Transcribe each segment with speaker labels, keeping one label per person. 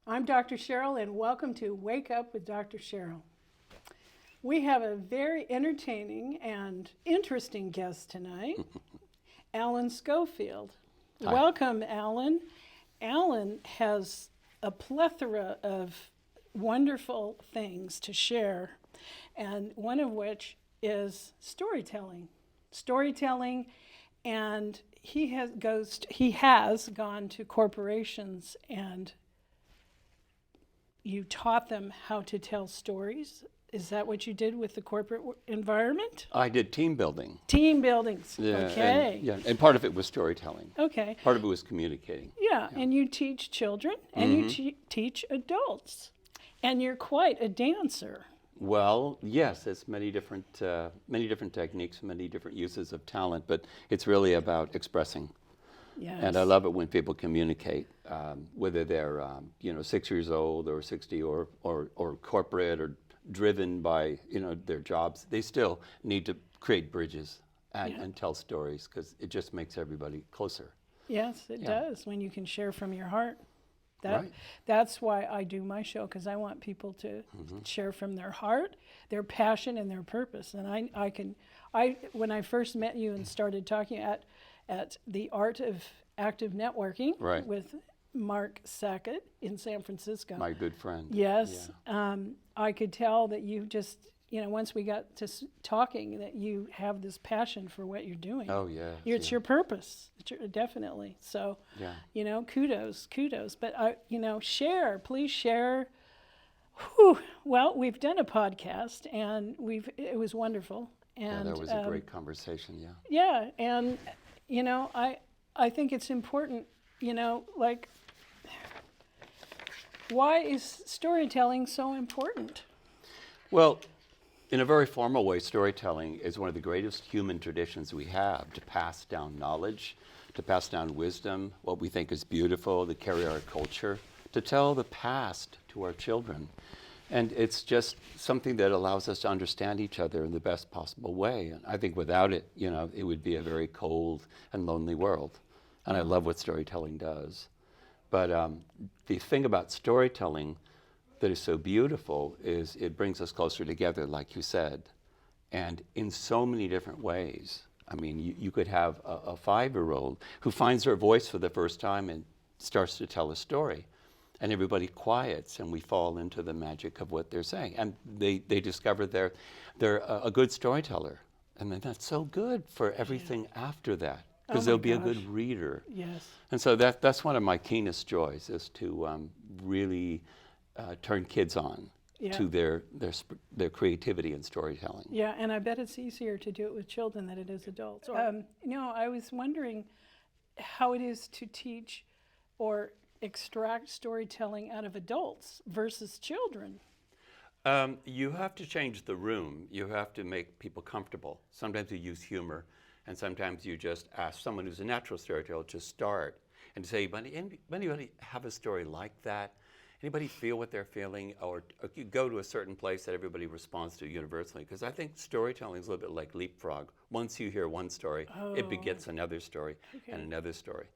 Speaker 1: I'm Dr. Cheryl, and welcome to Wake Up with Dr. Cheryl. We have a very entertaining and interesting guest tonight, Alan Scofield.
Speaker 2: Hi.
Speaker 1: Welcome, Alan. Alan has a plethora of wonderful things to share, and one of which is storytelling. Storytelling, and he has gone to corporations, and you taught them how to tell stories. Is that what you did with the corporate environment?
Speaker 2: I did team building.
Speaker 1: Team buildings.
Speaker 2: Yeah,
Speaker 1: Okay.
Speaker 2: and part of it was storytelling.
Speaker 1: Okay.
Speaker 2: Part of it was communicating.
Speaker 1: Yeah, and you teach children and you teach adults. And you're quite a dancer.
Speaker 2: Well, yes, it's many different techniques, many different uses of talent, but it's really about expressing.
Speaker 1: Yes.
Speaker 2: And I love it when people communicate, whether they're 6 years old or 60 or corporate or driven by their jobs. They still need to create bridges and tell stories because it just makes everybody closer.
Speaker 1: Yes, it does when you can share from your heart.
Speaker 2: Right.
Speaker 1: That's why I do my show, because I want people to share from their heart, their passion, and their purpose. And when I first met you and started talking at the Art of Active Networking with Mark Sackett in San Francisco.
Speaker 2: My good friend.
Speaker 1: Yes.
Speaker 2: Yeah.
Speaker 1: I could tell that you just, once we got to talking, that you have this passion for what you're doing.
Speaker 2: Oh, yeah.
Speaker 1: It's your purpose, definitely. So, kudos. But, please share. Whew. Well, we've done a podcast, and it was wonderful. And
Speaker 2: that was a great conversation,
Speaker 1: Yeah, and, I think it's important, why is storytelling so important?
Speaker 2: Well, in a very formal way, storytelling is one of the greatest human traditions we have to pass down knowledge, to pass down wisdom, what we think is beautiful, to carry our culture, to tell the past to our children. And it's just something that allows us to understand each other in the best possible way. And I think without it, it would be a very cold and lonely world. And I love what storytelling does. But the thing about storytelling that is so beautiful is it brings us closer together, like you said, and in so many different ways. I mean, you could have a 5-year-old who finds her voice for the first time and starts to tell a story, and everybody quiets, and we fall into the magic of what they're saying. And they discover they're a good storyteller, and then that's so good for everything after that, because they'll be a good reader.
Speaker 1: Yes.
Speaker 2: And so that's one of my keenest joys, is to really turn kids on to their creativity and storytelling.
Speaker 1: Yeah, and I bet it's easier to do it with children than it is adults. I was wondering how it is to teach or extract storytelling out of adults versus children.
Speaker 2: You have to change the room. You have to make people comfortable. Sometimes you use humor, and sometimes you just ask someone who's a natural storyteller to start and say, anybody have a story like that? Anybody feel what they're feeling? Or you go to a certain place that everybody responds to universally. Because I think storytelling is a little bit like leapfrog. Once you hear one story, it begets another story and another story.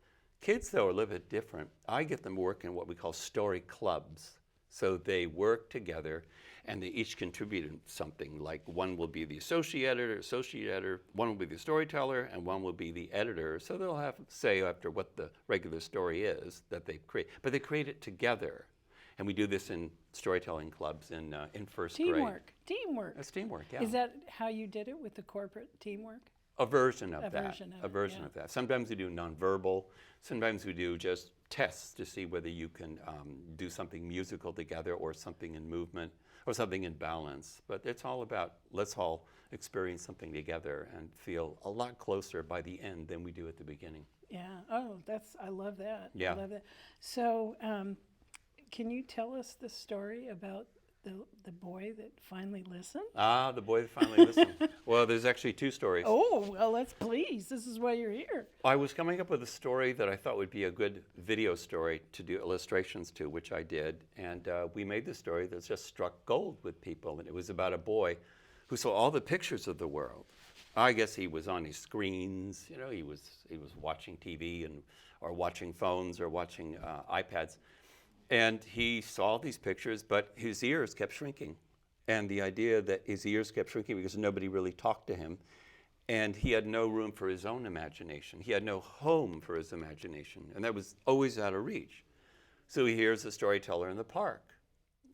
Speaker 2: Kids, though, are a little bit different. I get them working in what we call story clubs. So they work together, and they each contribute something. Like one will be the associate editor, one will be the storyteller, and one will be the editor. So they'll have say after what the regular story is that they create. But they create it together. And we do this in storytelling clubs in first grade.
Speaker 1: Teamwork.
Speaker 2: It's teamwork, yeah.
Speaker 1: Is that how you did it with the corporate teamwork?
Speaker 2: A version of
Speaker 1: A
Speaker 2: that.
Speaker 1: version of
Speaker 2: a
Speaker 1: it,
Speaker 2: version
Speaker 1: yeah.
Speaker 2: of that. Sometimes we do nonverbal. Sometimes we do just tests to see whether you can do something musical together or something in movement or something in balance. But it's all about let's all experience something together and feel a lot closer by the end than we do at the beginning.
Speaker 1: Yeah. Oh, I love that.
Speaker 2: Yeah.
Speaker 1: I love that. So, can you tell us the story about the boy that finally listened?
Speaker 2: Ah, the boy that finally listened. Well, there's actually 2 stories.
Speaker 1: Oh, well, please. This is why you're here.
Speaker 2: I was coming up with a story that I thought would be a good video story to do illustrations to, which I did. And we made this story that just struck gold with people. And it was about a boy who saw all the pictures of the world. I guess he was on his screens. He was watching TV or watching phones or watching iPads. And he saw these pictures, but his ears kept shrinking. And the idea that his ears kept shrinking because nobody really talked to him. And he had no room for his own imagination. He had no home for his imagination. And that was always out of reach. So he hears a storyteller in the park.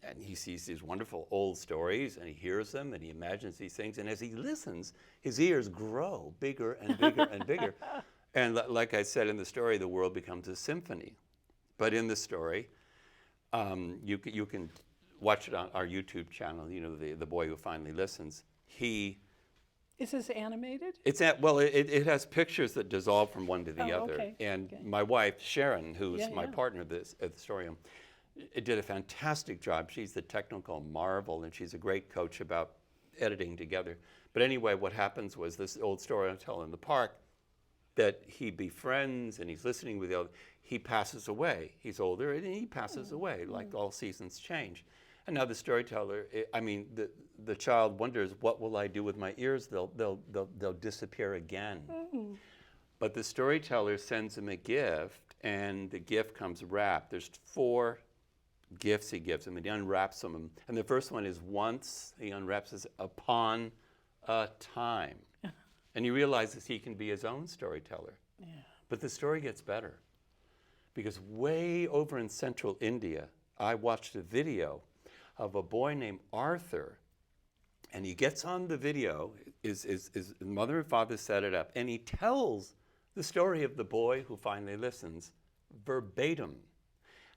Speaker 2: And he sees these wonderful old stories, and he hears them, and he imagines these things. And as he listens, his ears grow bigger and bigger and bigger. And like I said in the story, the world becomes a symphony. But in the story, you can watch it on our YouTube channel, the boy who finally listens.
Speaker 1: Is this animated?
Speaker 2: It has pictures that dissolve from one to the other.
Speaker 1: Okay.
Speaker 2: And my wife, Sharon, who's my
Speaker 1: Yeah.
Speaker 2: partner at the story, it did a fantastic job. She's the technical marvel, and she's a great coach about editing together. But anyway, what happens was this old storyteller in the park that he befriends, and he's listening with the other. He passes away. He's older, and he passes away, like all seasons change. And now the storyteller, the child wonders, what will I do with my ears? They'll disappear again. But the storyteller sends him a gift, and the gift comes wrapped. There's 4 gifts he gives him, and he unwraps them. And the first one is once. He unwraps this upon a time. And he realizes he can be his own storyteller.
Speaker 1: Yeah.
Speaker 2: But the story gets better. Because way over in central India, I watched a video of a boy named Arthur. And he gets on the video, his mother and father set it up, and he tells the story of the boy who finally listens verbatim.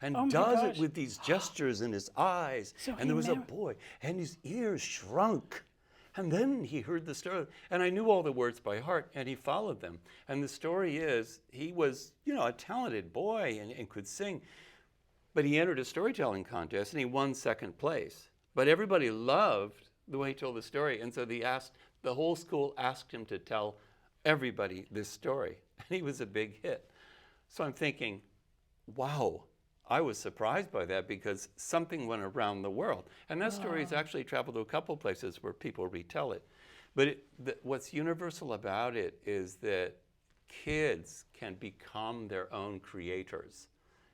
Speaker 2: And does it with these gestures in his eyes. And there was a boy, and his ears shrunk. And then he heard the story. And I knew all the words by heart, and he followed them. And the story is, he was, a talented boy and could sing. But he entered a storytelling contest, and he won 2nd place. But everybody loved the way he told the story. And so the whole school asked him to tell everybody this story. And he was a big hit. So I'm thinking, wow. I was surprised by that because something went around the world. And that story has actually traveled to a couple places where people retell it. But what's universal about it is that kids can become their own creators.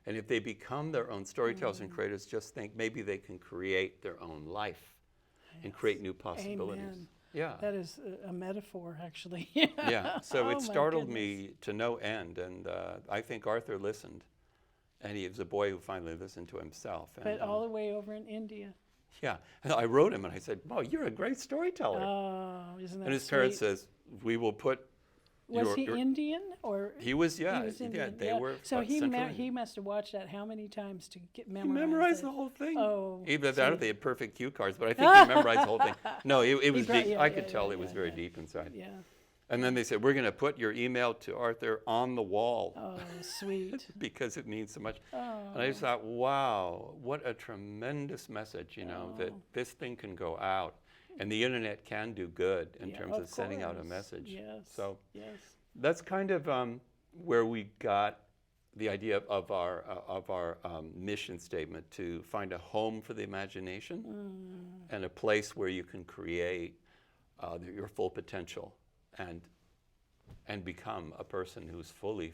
Speaker 2: And if they become their own storytellers and creators, just think maybe they can create their own life and create new possibilities.
Speaker 1: Amen.
Speaker 2: Yeah.
Speaker 1: That is a metaphor, actually.
Speaker 2: Yeah. So it
Speaker 1: my
Speaker 2: startled
Speaker 1: goodness.
Speaker 2: me to no end. And I think Arthur listened. And he was a boy who finally listened to himself. And,
Speaker 1: But all the way over in India.
Speaker 2: Yeah. And I wrote him and I said, "Wow, you're a great storyteller."
Speaker 1: Oh, isn't that
Speaker 2: And his
Speaker 1: sweet?
Speaker 2: parents says, "We will put."
Speaker 1: Was he Indian or?
Speaker 2: He was,
Speaker 1: He was Indian.
Speaker 2: They were.
Speaker 1: So he
Speaker 2: Central Indian.
Speaker 1: he must have watched that how many times to
Speaker 2: He
Speaker 1: memorize
Speaker 2: memorized
Speaker 1: it?
Speaker 2: the whole thing.
Speaker 1: Oh,
Speaker 2: Either that
Speaker 1: so
Speaker 2: or they had perfect cue cards, but I think he memorized the whole thing. No, it was deep.
Speaker 1: yeah,
Speaker 2: I
Speaker 1: yeah,
Speaker 2: could tell
Speaker 1: yeah,
Speaker 2: it was
Speaker 1: yeah,
Speaker 2: very
Speaker 1: yeah.
Speaker 2: deep inside.
Speaker 1: Yeah.
Speaker 2: And then they said, "We're going to put your email to Arthur on the wall."
Speaker 1: Oh, sweet.
Speaker 2: Because it means so much.
Speaker 1: Oh.
Speaker 2: And I just thought, wow, what a tremendous message, that this thing can go out. And the internet can do good in terms of sending out a
Speaker 1: course.
Speaker 2: message.
Speaker 1: Yes.
Speaker 2: So
Speaker 1: yes.
Speaker 2: that's kind of where we got the idea of our mission statement, to find a home for the imagination and a place where you can create your full potential and become a person who's fully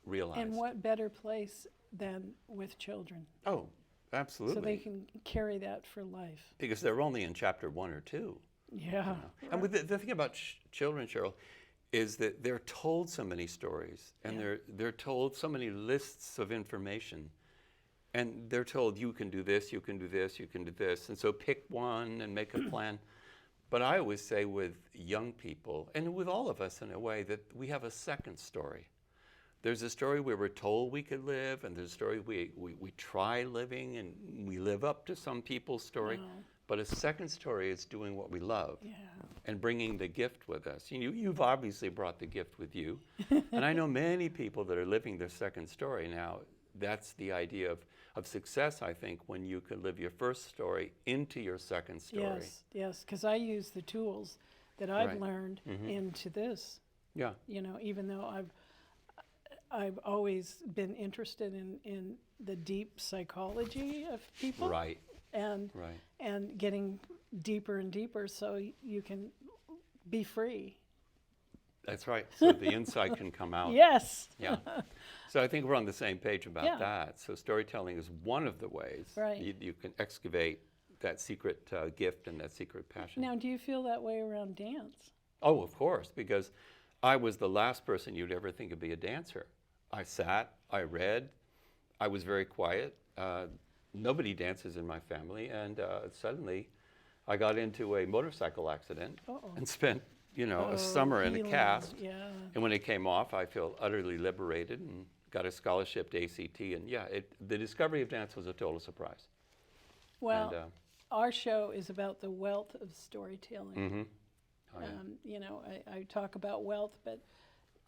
Speaker 2: realized.
Speaker 1: And what better place than with children?
Speaker 2: Oh, absolutely.
Speaker 1: So they can carry that for life.
Speaker 2: Because they're only in chapter 1 or 2.
Speaker 1: Yeah.
Speaker 2: And with the thing about children, Cheryl, is that they're told so many stories, and they're told so many lists of information, and they're told, you can do this, you can do this, you can do this, and so pick one and make a plan. But I always say with young people, and with all of us in a way, that we have a second story. There's a story where we're told we could live, and there's a story we try living, and we live up to some people's story.
Speaker 1: Wow.
Speaker 2: But a second story is doing what we love.
Speaker 1: Yeah.
Speaker 2: And bringing the gift with us. You've obviously brought the gift with you. And I know many people that are living their second story now. That's the idea of success, I think, when you can live your first story into your second story.
Speaker 1: Yes, because I use the tools that I've
Speaker 2: Right.
Speaker 1: learned into this.
Speaker 2: Yeah.
Speaker 1: Even though I've always been interested in the deep psychology of people.
Speaker 2: Right.
Speaker 1: And
Speaker 2: Right.
Speaker 1: and getting deeper and deeper so you can be free.
Speaker 2: That's right. So the inside can come out.
Speaker 1: Yes.
Speaker 2: Yeah. So I think we're on the same page about
Speaker 1: Yeah.
Speaker 2: that. So storytelling is one of the ways
Speaker 1: Right.
Speaker 2: you can excavate that secret gift and that secret passion.
Speaker 1: Now, do you feel that way around dance?
Speaker 2: Oh, of course, because I was the last person you'd ever think would be a dancer. I sat, I read, I was very quiet. Nobody dances in my family, and suddenly I got into a motorcycle accident and spent, a summer in a
Speaker 1: healing,
Speaker 2: cast.
Speaker 1: yeah.
Speaker 2: And when it came off, I feel utterly liberated and got a scholarship to ACT. And yeah, the discovery of dance was a total surprise.
Speaker 1: Well,
Speaker 2: And,
Speaker 1: our show is about the wealth of storytelling.
Speaker 2: Oh, yeah.
Speaker 1: I talk about wealth, but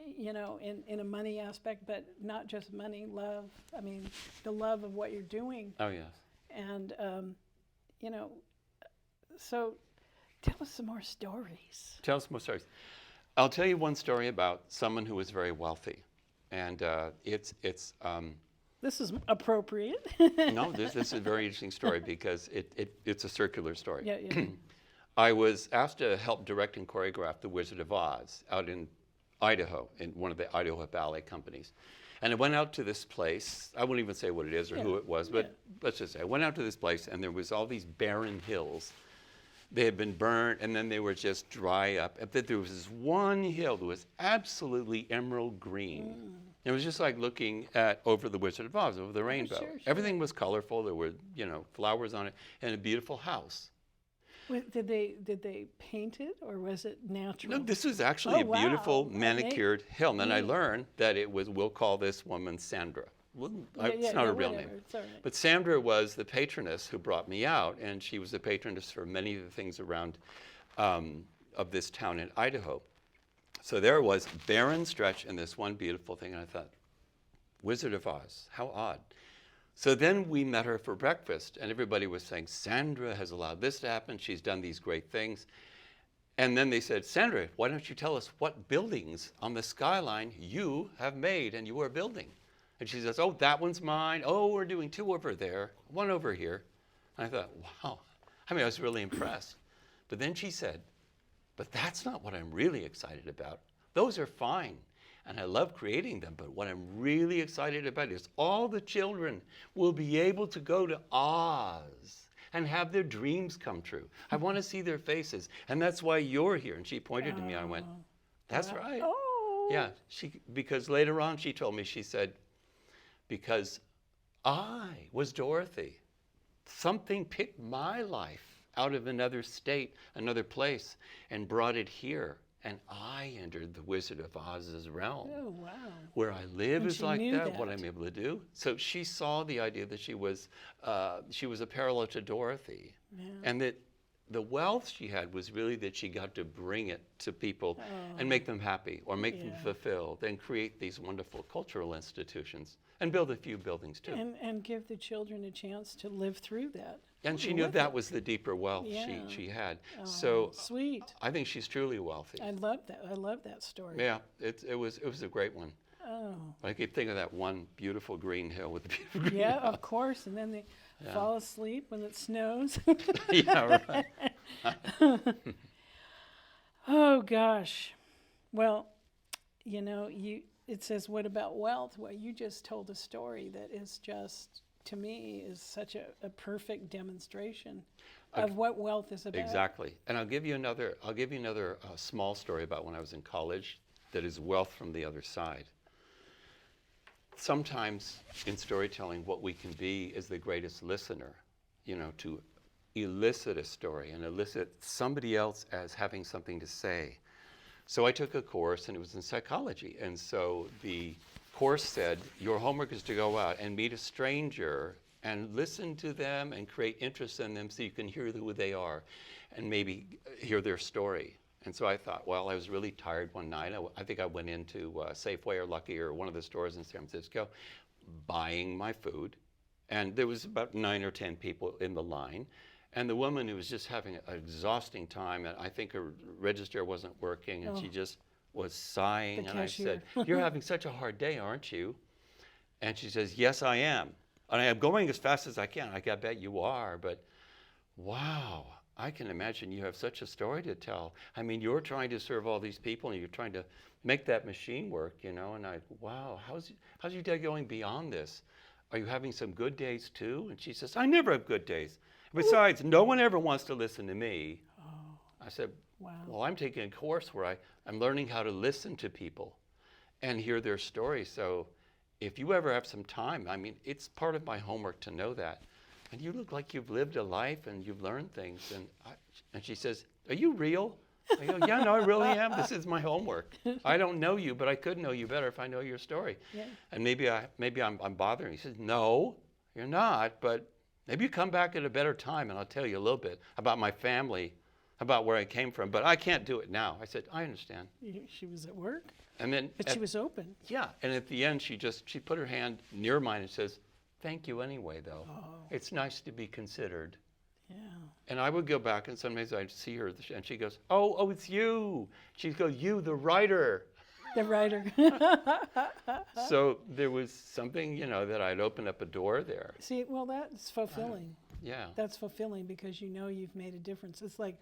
Speaker 1: in a money aspect, but not just money, love. I mean, the love of what you're doing.
Speaker 2: Oh, yes.
Speaker 1: And, so tell us some more stories.
Speaker 2: Tell us more stories. I'll tell you one story about someone who was very wealthy. And it's
Speaker 1: This is appropriate.
Speaker 2: no, this is a very interesting story because it's a circular story.
Speaker 1: Yeah, yeah.
Speaker 2: I was asked to help direct and choreograph The Wizard of Oz out in Idaho, in one of the Idaho ballet companies. And I went out to this place. I won't even say what it is or who it was, but let's just say I went out to this place, and there was all these barren hills. They had been burnt, and then they were just dry up. But there was this one hill that was absolutely emerald green. It was just like looking over the Wizard of Oz, over the rainbow.
Speaker 1: Sure.
Speaker 2: Everything was colorful. There were, flowers on it, and a beautiful house.
Speaker 1: Did they paint it, or was it natural?
Speaker 2: No, this was actually a beautiful
Speaker 1: wow.
Speaker 2: manicured hill. And then I learned that it was, we'll call this woman Sandra. Well, it's not a real
Speaker 1: whatever,
Speaker 2: name.
Speaker 1: it's all right.
Speaker 2: But Sandra was the patroness who brought me out, and she was the patroness for many of the things around of this town in Idaho. So there was barren stretch and this one beautiful thing, and I thought, Wizard of Oz, how odd. So then we met her for breakfast, and everybody was saying, Sandra has allowed this to happen. She's done these great things. And then they said, Sandra, why don't you tell us what buildings on the skyline you have made and you are building? And she says, oh, that one's mine. Oh, we're doing 2 over there, 1 over here. And I thought, wow. I was really impressed. But then she said, but that's not what I'm really excited about. Those are fine. And I love creating them, but what I'm really excited about is all the children will be able to go to Oz and have their dreams come true. I want to see their faces, and that's why you're here. And she pointed to me, I went, that's right.
Speaker 1: Oh.
Speaker 2: Yeah, because later on she told me, she said, because I was Dorothy. Something picked my life out of another state, another place, and brought it here. And I entered the Wizard of Oz's realm.
Speaker 1: Oh, wow.
Speaker 2: Where I live
Speaker 1: And
Speaker 2: is
Speaker 1: she
Speaker 2: like
Speaker 1: knew
Speaker 2: that, what I'm able to do. So she saw the idea that she was a parallel to Dorothy.
Speaker 1: Yeah.
Speaker 2: And that the wealth she had was really that she got to bring it to people and make them happy or make them fulfilled and create these wonderful cultural institutions and build a few buildings too.
Speaker 1: And give the children a chance to live through that.
Speaker 2: And she knew that was the deeper wealth she had. So
Speaker 1: sweet.
Speaker 2: I think she's truly wealthy.
Speaker 1: I love that. I love that story.
Speaker 2: Yeah, it was a great one.
Speaker 1: Oh.
Speaker 2: I keep thinking of that one beautiful green hill with the beautiful green
Speaker 1: Yeah,
Speaker 2: house.
Speaker 1: of course. And then they fall asleep when it snows.
Speaker 2: Yeah, right.
Speaker 1: Oh gosh. Well, it says, what about wealth? Well, you just told a story that is just, to me, is such a perfect demonstration of what wealth is about.
Speaker 2: Exactly. And I'll give you another small story about when I was in college that is wealth from the other side. Sometimes in storytelling, what we can be is the greatest listener, to elicit a story and elicit somebody else as having something to say. So I took a course, and it was in psychology. And so the course said, your homework is to go out and meet a stranger and listen to them and create interest in them so you can hear who they are and maybe hear their story. And so I thought, well, I was really tired one night. I think I went into Safeway or Lucky or one of the stores in San Francisco buying my food. And there was about 9 or 10 people in the line. And the woman who was just having an exhausting time, and I think her register wasn't working, and she just was sighing.
Speaker 1: The
Speaker 2: and I
Speaker 1: cashier.
Speaker 2: said, you're having such a hard day, aren't you? And she says, yes, I am. And I am going as fast as I can. I bet you are, but wow, I can imagine you have such a story to tell. I mean, you're trying to serve all these people and you're trying to make that machine work, you know, and wow, how's your day going beyond this? Are you having some good days too? And she says, I never have good days. Besides, no one ever wants to listen to me. I said,
Speaker 1: Wow.
Speaker 2: well, I'm taking a course where I'm learning how to listen to people and hear their stories. So if you ever have some time, I mean, it's part of my homework to know that. And you look like you've lived a life and you've learned things. And she says, are you real? I go, yeah, no, I really am. This is my homework. I don't know you, but I could know you better if I know your story.
Speaker 1: Yeah.
Speaker 2: And maybe I'm bothering you. He says, no, you're not, but maybe you come back at a better time and I'll tell you a little bit about my family, about where I came from, but I can't do it now. I said, I understand.
Speaker 1: She was at work,
Speaker 2: And then
Speaker 1: but she was open.
Speaker 2: yeah, and at the end she put her hand near mine and says, thank you anyway, though.
Speaker 1: Oh.
Speaker 2: It's nice to be considered.
Speaker 1: Yeah.
Speaker 2: And I would go back, and sometimes I'd see her, and she goes, oh, it's you. She goes, you, the writer.
Speaker 1: The writer.
Speaker 2: So there was something, you know, that I'd opened up a door there.
Speaker 1: See, well, that's fulfilling.
Speaker 2: Yeah.
Speaker 1: That's fulfilling because you know you've made a difference. It's like,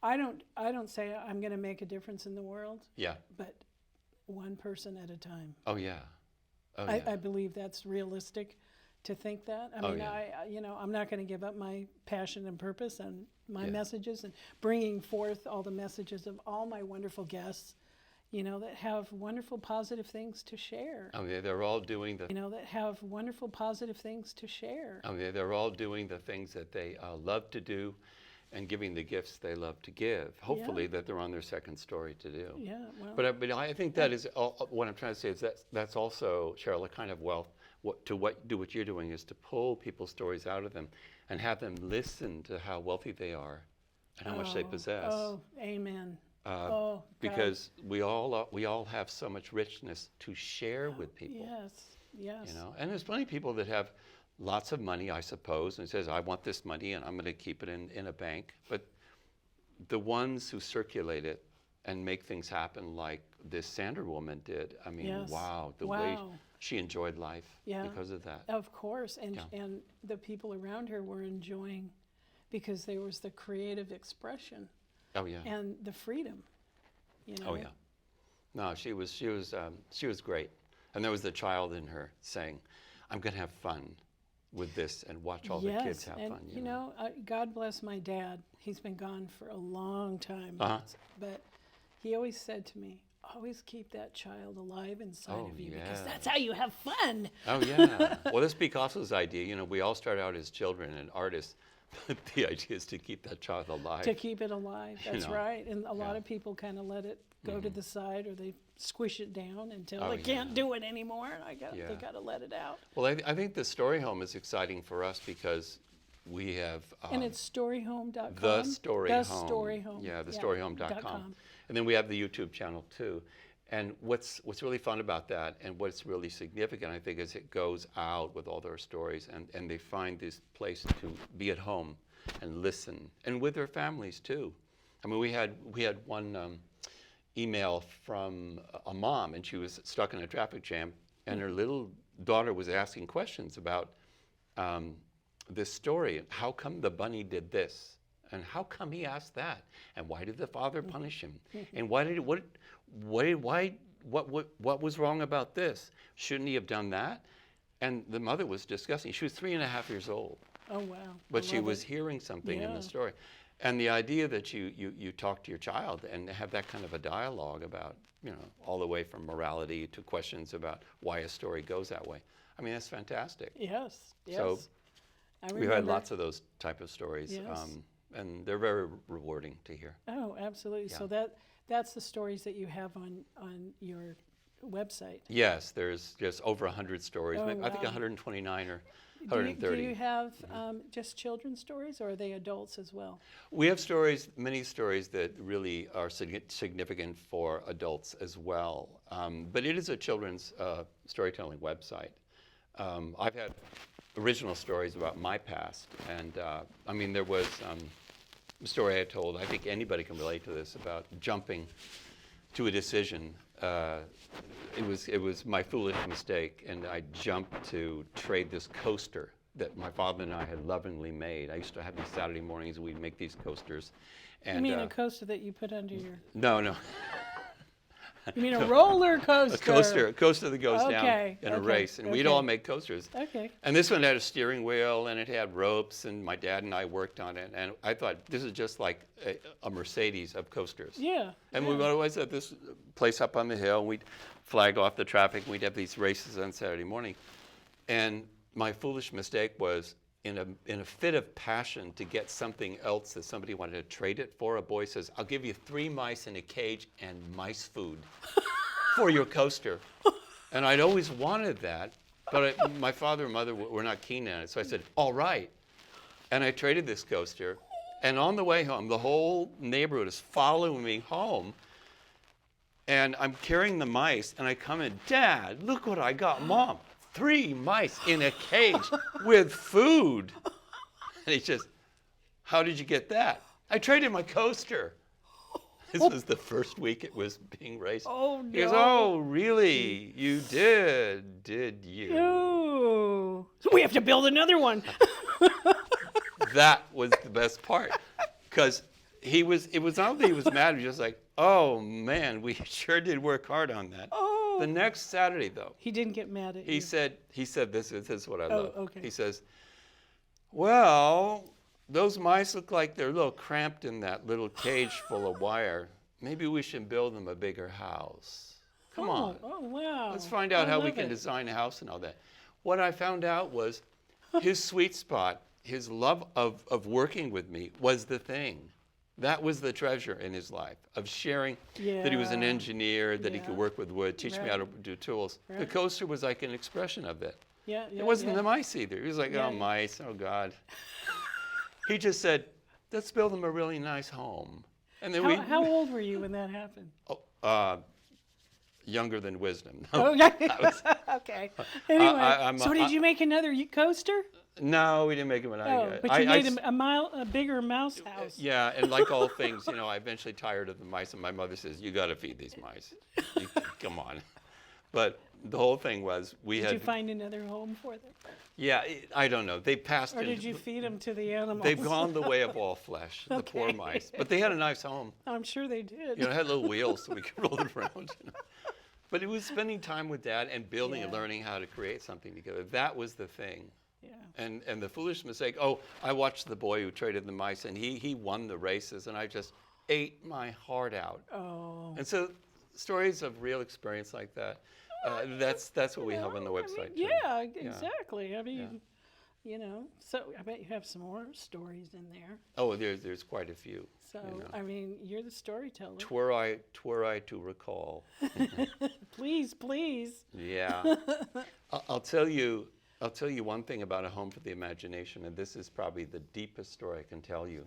Speaker 1: I don't say I'm going to make a difference in the world,
Speaker 2: Yeah.
Speaker 1: but one person at a time.
Speaker 2: Oh, yeah. Oh, yeah.
Speaker 1: I believe that's realistic to think that. I
Speaker 2: Oh,
Speaker 1: mean,
Speaker 2: yeah.
Speaker 1: I'm not going to give up my passion and purpose and my
Speaker 2: Yeah.
Speaker 1: messages and bringing forth all the messages of all my wonderful guests, you know, that have wonderful positive things to share.
Speaker 2: Oh, yeah, they're all doing the.
Speaker 1: You know, that have wonderful positive things to share.
Speaker 2: Oh, yeah, they're all doing the things that they love to do, and giving the gifts they love to give. Hopefully, that they're on their second story to do.
Speaker 1: Yeah, well.
Speaker 2: But I think that is what I'm trying to say is that's also, Cheryl, a kind of wealth. What you're doing is to pull people's stories out of them and have them listen to how wealthy they are and how much they possess.
Speaker 1: Oh, amen. God.
Speaker 2: Because we all have so much richness to share with people.
Speaker 1: Yes.
Speaker 2: You know, and there's plenty of people that have lots of money, I suppose, and says, I want this money and I'm going to keep it in a bank. But the ones who circulate it and make things happen like this Sander woman did, I mean,
Speaker 1: Yes.
Speaker 2: wow, the way
Speaker 1: Wow.
Speaker 2: she enjoyed life
Speaker 1: Yeah.
Speaker 2: because of that.
Speaker 1: Of course, and
Speaker 2: Yeah.
Speaker 1: and the people around her were enjoying, because there was the creative expression
Speaker 2: Oh, yeah.
Speaker 1: and the freedom. You know.
Speaker 2: Oh, yeah. No, she was great. And there was the child in her saying, I'm going to have fun with this and watch all the kids have
Speaker 1: and
Speaker 2: fun.
Speaker 1: you know, God bless my dad. He's been gone for a long time, but he always said to me, always keep that child alive inside of you, because
Speaker 2: yeah.
Speaker 1: that's how you have fun.
Speaker 2: Oh, yeah. Well, this is Picasso's idea. You know, we all start out as children and artists, but the idea is to keep that child alive.
Speaker 1: To keep it alive, that's
Speaker 2: know,
Speaker 1: right. And a lot
Speaker 2: yeah.
Speaker 1: of people kind of let it go to the side, or they squish it down until
Speaker 2: Oh,
Speaker 1: they can't
Speaker 2: yeah.
Speaker 1: do it anymore. And they
Speaker 2: Yeah.
Speaker 1: got to let it out.
Speaker 2: Well, I think the Story Home is exciting for us because we have
Speaker 1: And it's storyhome.com.
Speaker 2: The Story
Speaker 1: The
Speaker 2: Home.
Speaker 1: Story Home.
Speaker 2: Yeah,
Speaker 1: .com.
Speaker 2: thestoryhome.com. And then we have the YouTube channel too. And what's really fun about that, and what's really significant, I think, is it goes out with all their stories, and they find this place to be at home and listen, and with their families too. I mean, we had one email from a mom, and she was stuck in a traffic jam, and her little daughter was asking questions about this story. How come the bunny did this? And how come he asked that? And why did the father punish him? And what was wrong about this? Shouldn't he have done that? And the mother was discussing. She was 3.5 years old.
Speaker 1: Oh, wow.
Speaker 2: But
Speaker 1: I
Speaker 2: she
Speaker 1: love
Speaker 2: was
Speaker 1: it.
Speaker 2: hearing something in
Speaker 1: Yeah.
Speaker 2: the story. And the idea that you talk to your child and have that kind of a dialogue about, you know, all the way from morality to questions about why a story goes that way. I mean, that's fantastic.
Speaker 1: Yes.
Speaker 2: So
Speaker 1: I
Speaker 2: we've had
Speaker 1: remember-
Speaker 2: lots of those type of stories.
Speaker 1: Yes.
Speaker 2: And they're very rewarding to hear.
Speaker 1: Oh, absolutely.
Speaker 2: Yeah.
Speaker 1: So that's the stories that you have on your website.
Speaker 2: Yes, there's just over 100 stories.
Speaker 1: Oh,
Speaker 2: I think
Speaker 1: wow.
Speaker 2: 129 or 130.
Speaker 1: Do you have just children's stories, or are they adults as well?
Speaker 2: We have many stories that really are significant for adults as well. But it is a children's storytelling website. I've had original stories about my past. And I mean, there was a story I told, I think anybody can relate to this, about jumping to a decision. It was my foolish mistake, and I jumped to trade this coaster that my father and I had lovingly made. I used to have these Saturday mornings, we'd make these coasters. And,
Speaker 1: You mean a coaster that you put under your...
Speaker 2: No.
Speaker 1: You mean a roller coaster?
Speaker 2: A coaster that goes down in a race. And we'd all make coasters.
Speaker 1: Okay.
Speaker 2: And this one had a steering wheel, and it had ropes, and my dad and I worked on it. And I thought, this is just like a Mercedes of coasters.
Speaker 1: Yeah.
Speaker 2: And we were always at this place up on the hill, and we'd flag off the traffic, and we'd have these races on Saturday morning. And my foolish mistake was, in a fit of passion to get something else that somebody wanted to trade it for, a boy says, I'll give you 3 mice in a cage and mice food for your coaster. And I'd always wanted that, but my father and mother were not keen on it. So I said, all right. And I traded this coaster. And on the way home, the whole neighborhood is following me home. And I'm carrying the mice, and I come in, Dad, look what I got, Mom. 3 mice in a cage with food. And he says, how did you get that? I traded my coaster. This was the first week it was being raced.
Speaker 1: Oh, no.
Speaker 2: He goes, oh, really? You did you?
Speaker 1: Oh. So we have to build another one.
Speaker 2: That was the best part. Because it was not that he was mad, he was just like, oh, man, we sure did work hard on that.
Speaker 1: Oh.
Speaker 2: The next Saturday, though,
Speaker 1: He didn't get mad at you.
Speaker 2: he said, this is what I love.
Speaker 1: okay.
Speaker 2: He says, well, those mice look like they're a little cramped in that little cage full of wire. Maybe we should build them a bigger house. Come on.
Speaker 1: Oh, wow.
Speaker 2: Let's find out how we
Speaker 1: love
Speaker 2: can
Speaker 1: it.
Speaker 2: design a house and all that. What I found out was his sweet spot, his love of working with me was the thing. That was the treasure in his life, of sharing that he was an
Speaker 1: Yeah.
Speaker 2: engineer, that he
Speaker 1: Yeah.
Speaker 2: could work with wood, teach me how to do tools. The
Speaker 1: Right.
Speaker 2: coaster was like an expression of that.
Speaker 1: Yeah,
Speaker 2: It wasn't
Speaker 1: yeah.
Speaker 2: the mice either. He was like,
Speaker 1: Yeah,
Speaker 2: oh,
Speaker 1: yeah.
Speaker 2: mice, oh, God. He just said, let's build them a really nice home. And then
Speaker 1: How old were you when that happened?
Speaker 2: younger than wisdom.
Speaker 1: Okay. Okay. Anyway,
Speaker 2: I'm-
Speaker 1: so did you make another coaster?
Speaker 2: No, we didn't make him an
Speaker 1: Oh, but you made a bigger mouse house.
Speaker 2: Yeah, and like all things, I eventually tired of the mice, and my mother says, you got to feed these mice. Come on. But the whole thing was,
Speaker 1: Did you find another home for them?
Speaker 2: Yeah, I don't know. They passed.
Speaker 1: Or did you feed them to the animals?
Speaker 2: They've gone the way of all flesh, the poor
Speaker 1: Okay.
Speaker 2: mice. But they had a nice home.
Speaker 1: I'm sure they did.
Speaker 2: It had little wheels so we could roll it around. But it was spending time with Dad and building and
Speaker 1: Yeah.
Speaker 2: learning how to create something together. That was the thing.
Speaker 1: Yeah.
Speaker 2: And the foolish mistake, I watched the boy who traded the mice, and he won the races, and I just ate my heart out.
Speaker 1: Oh.
Speaker 2: And so stories of real experience like that, that's what we have on the website. too.
Speaker 1: Yeah, exactly. I mean, so I bet you have some more stories in there.
Speaker 2: Oh, there's quite a few.
Speaker 1: So, I mean, you're the storyteller.
Speaker 2: Twere I to recall.
Speaker 1: Please, please.
Speaker 2: Yeah. I'll tell you one thing about A Home for the Imagination, and this is probably the deepest story I can tell you.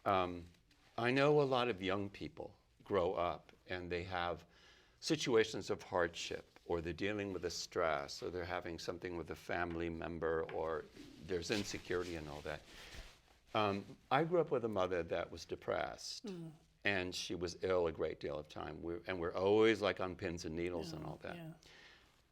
Speaker 2: I know a lot of young people grow up and they have situations of hardship, or they're dealing with a stress, or they're having something with a family member, or there's insecurity and all that. I grew up with a mother that was depressed, and she was ill a great deal of time. We're always like on pins and needles and all that.
Speaker 1: Yeah.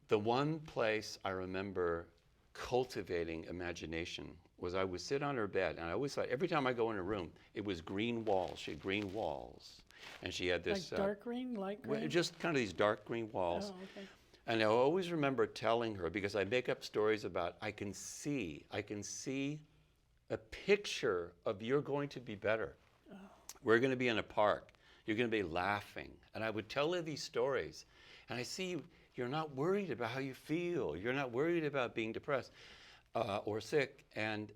Speaker 2: The one place I remember cultivating imagination was I would sit on her bed, and I always thought every time I go in a room, it was green walls. She had green walls, and she had this
Speaker 1: Like dark green, light green?
Speaker 2: just kind of these dark green walls.
Speaker 1: Oh, okay.
Speaker 2: And I always remember telling her, because I make up stories about I can see a picture of you're going to be better. Oh. We're going to be in a park. You're going to be laughing. And I would tell her these stories. And I see you're not worried about how you feel. You're not worried about being depressed or sick. And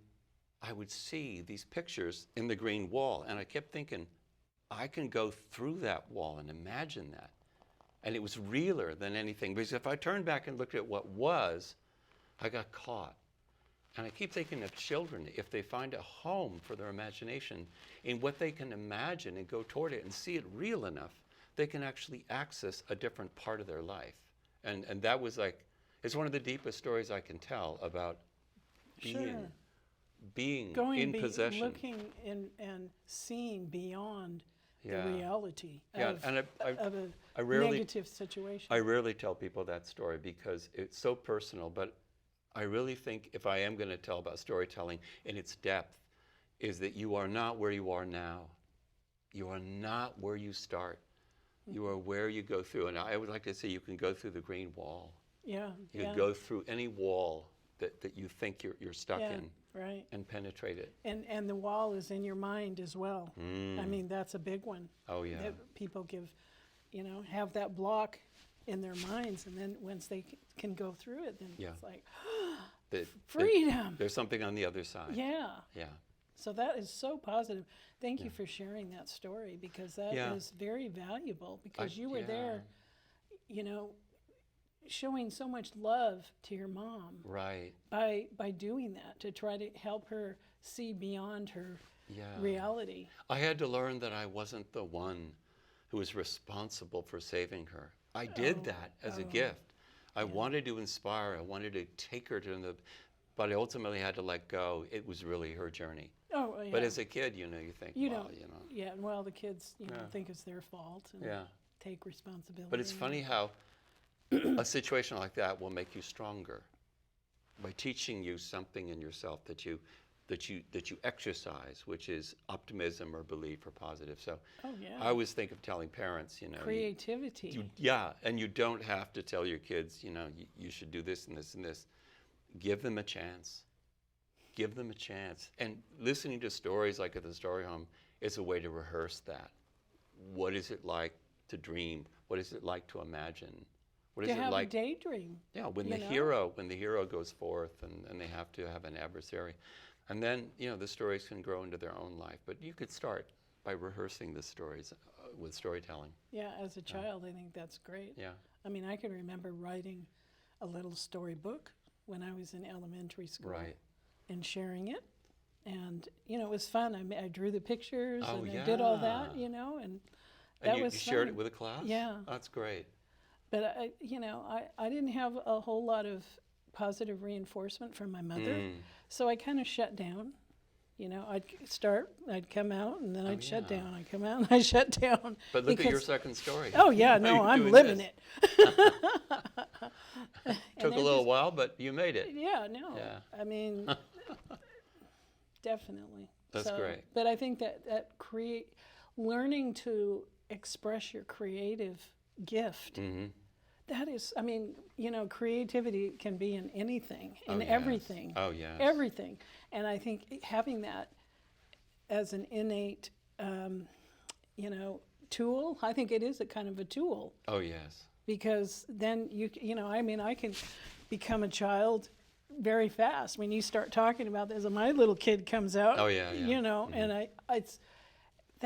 Speaker 2: I would see these pictures in the green wall. And I kept thinking, I can go through that wall and imagine that. And it was realer than anything. Because if I turned back and looked at what was, I got caught. And I keep thinking of children, if they find a home for their imagination in what they can imagine and go toward it and see it real enough, they can actually access a different part of their life. And that was like, it's one of the deepest stories I can tell about being in possession.
Speaker 1: Looking and seeing beyond
Speaker 2: Yeah.
Speaker 1: the reality
Speaker 2: Yeah,
Speaker 1: of,
Speaker 2: and
Speaker 1: of a
Speaker 2: rarely-
Speaker 1: negative situation.
Speaker 2: I rarely tell people that story because it's so personal, but I really think if I am going to tell about storytelling in its depth, is that you are not where you are now. You are not where you start. You are where you go through. And I would like to say you can go through the green wall.
Speaker 1: Yeah.
Speaker 2: You can go through any wall that you think you're stuck in.
Speaker 1: Right.
Speaker 2: And penetrate it.
Speaker 1: And the wall is in your mind as well. I mean, that's a big one.
Speaker 2: Oh, yeah.
Speaker 1: That people have that block in their minds, and then once they can go through it, then it's like, freedom.
Speaker 2: There's something on the other side.
Speaker 1: Yeah.
Speaker 2: Yeah.
Speaker 1: So that is so positive. Thank you for sharing that story, because that is very valuable, because you were there, showing so much love to your mom.
Speaker 2: Right.
Speaker 1: By doing that, to try to help her see beyond her reality.
Speaker 2: I had to learn that I wasn't the one who was responsible for saving her. I did that as a gift. I wanted to inspire. I wanted to take her to but I ultimately had to let go. It was really her journey.
Speaker 1: Oh, yeah.
Speaker 2: But as a kid, you think,
Speaker 1: Yeah, well, the kids, think it's their fault and take responsibility.
Speaker 2: But it's funny how a situation like that will make you stronger by teaching you something in yourself that you exercise, which is optimism or belief or positive. So I always think of telling parents,
Speaker 1: creativity.
Speaker 2: And you don't have to tell your kids, you should do this and this and this. Give them a chance. Give them a chance. And listening to stories like at the Story Home is a way to rehearse that. What is it like to dream? What is it like to imagine? What is
Speaker 1: to have
Speaker 2: it like
Speaker 1: a daydream?
Speaker 2: Yeah, when the hero goes forth and they have to have an adversary. And then, the stories can grow into their own life. But you could start by rehearsing the stories with storytelling.
Speaker 1: Yeah, as a child, I think that's great.
Speaker 2: Yeah.
Speaker 1: I mean, I can remember writing a little storybook when I was in elementary school.
Speaker 2: Right.
Speaker 1: And sharing it. And, it was fun. I drew the pictures
Speaker 2: Oh,
Speaker 1: and
Speaker 2: yeah.
Speaker 1: I did all that, and that was
Speaker 2: you
Speaker 1: fun.
Speaker 2: shared it with a class?
Speaker 1: Yeah.
Speaker 2: That's great.
Speaker 1: But, I didn't have a whole lot of positive reinforcement from my mother. So I kind of shut down. I'd come out, and then I'd shut down. I'd come out, and I'd shut down.
Speaker 2: But look at your second story.
Speaker 1: Oh, yeah, no, I'm living it.
Speaker 2: Took a little while, but you made it.
Speaker 1: Yeah, no.
Speaker 2: Yeah.
Speaker 1: I mean, definitely.
Speaker 2: That's great.
Speaker 1: But I think that learning to express your creative gift, that is, creativity can be in anything, in everything.
Speaker 2: Oh, yes.
Speaker 1: Everything. And I think having that as an innate, tool, I think it is a kind of a tool.
Speaker 2: Oh, yes.
Speaker 1: Because then I can become a child very fast when you start talking about this. And my little kid comes out.
Speaker 2: Oh, yeah.
Speaker 1: And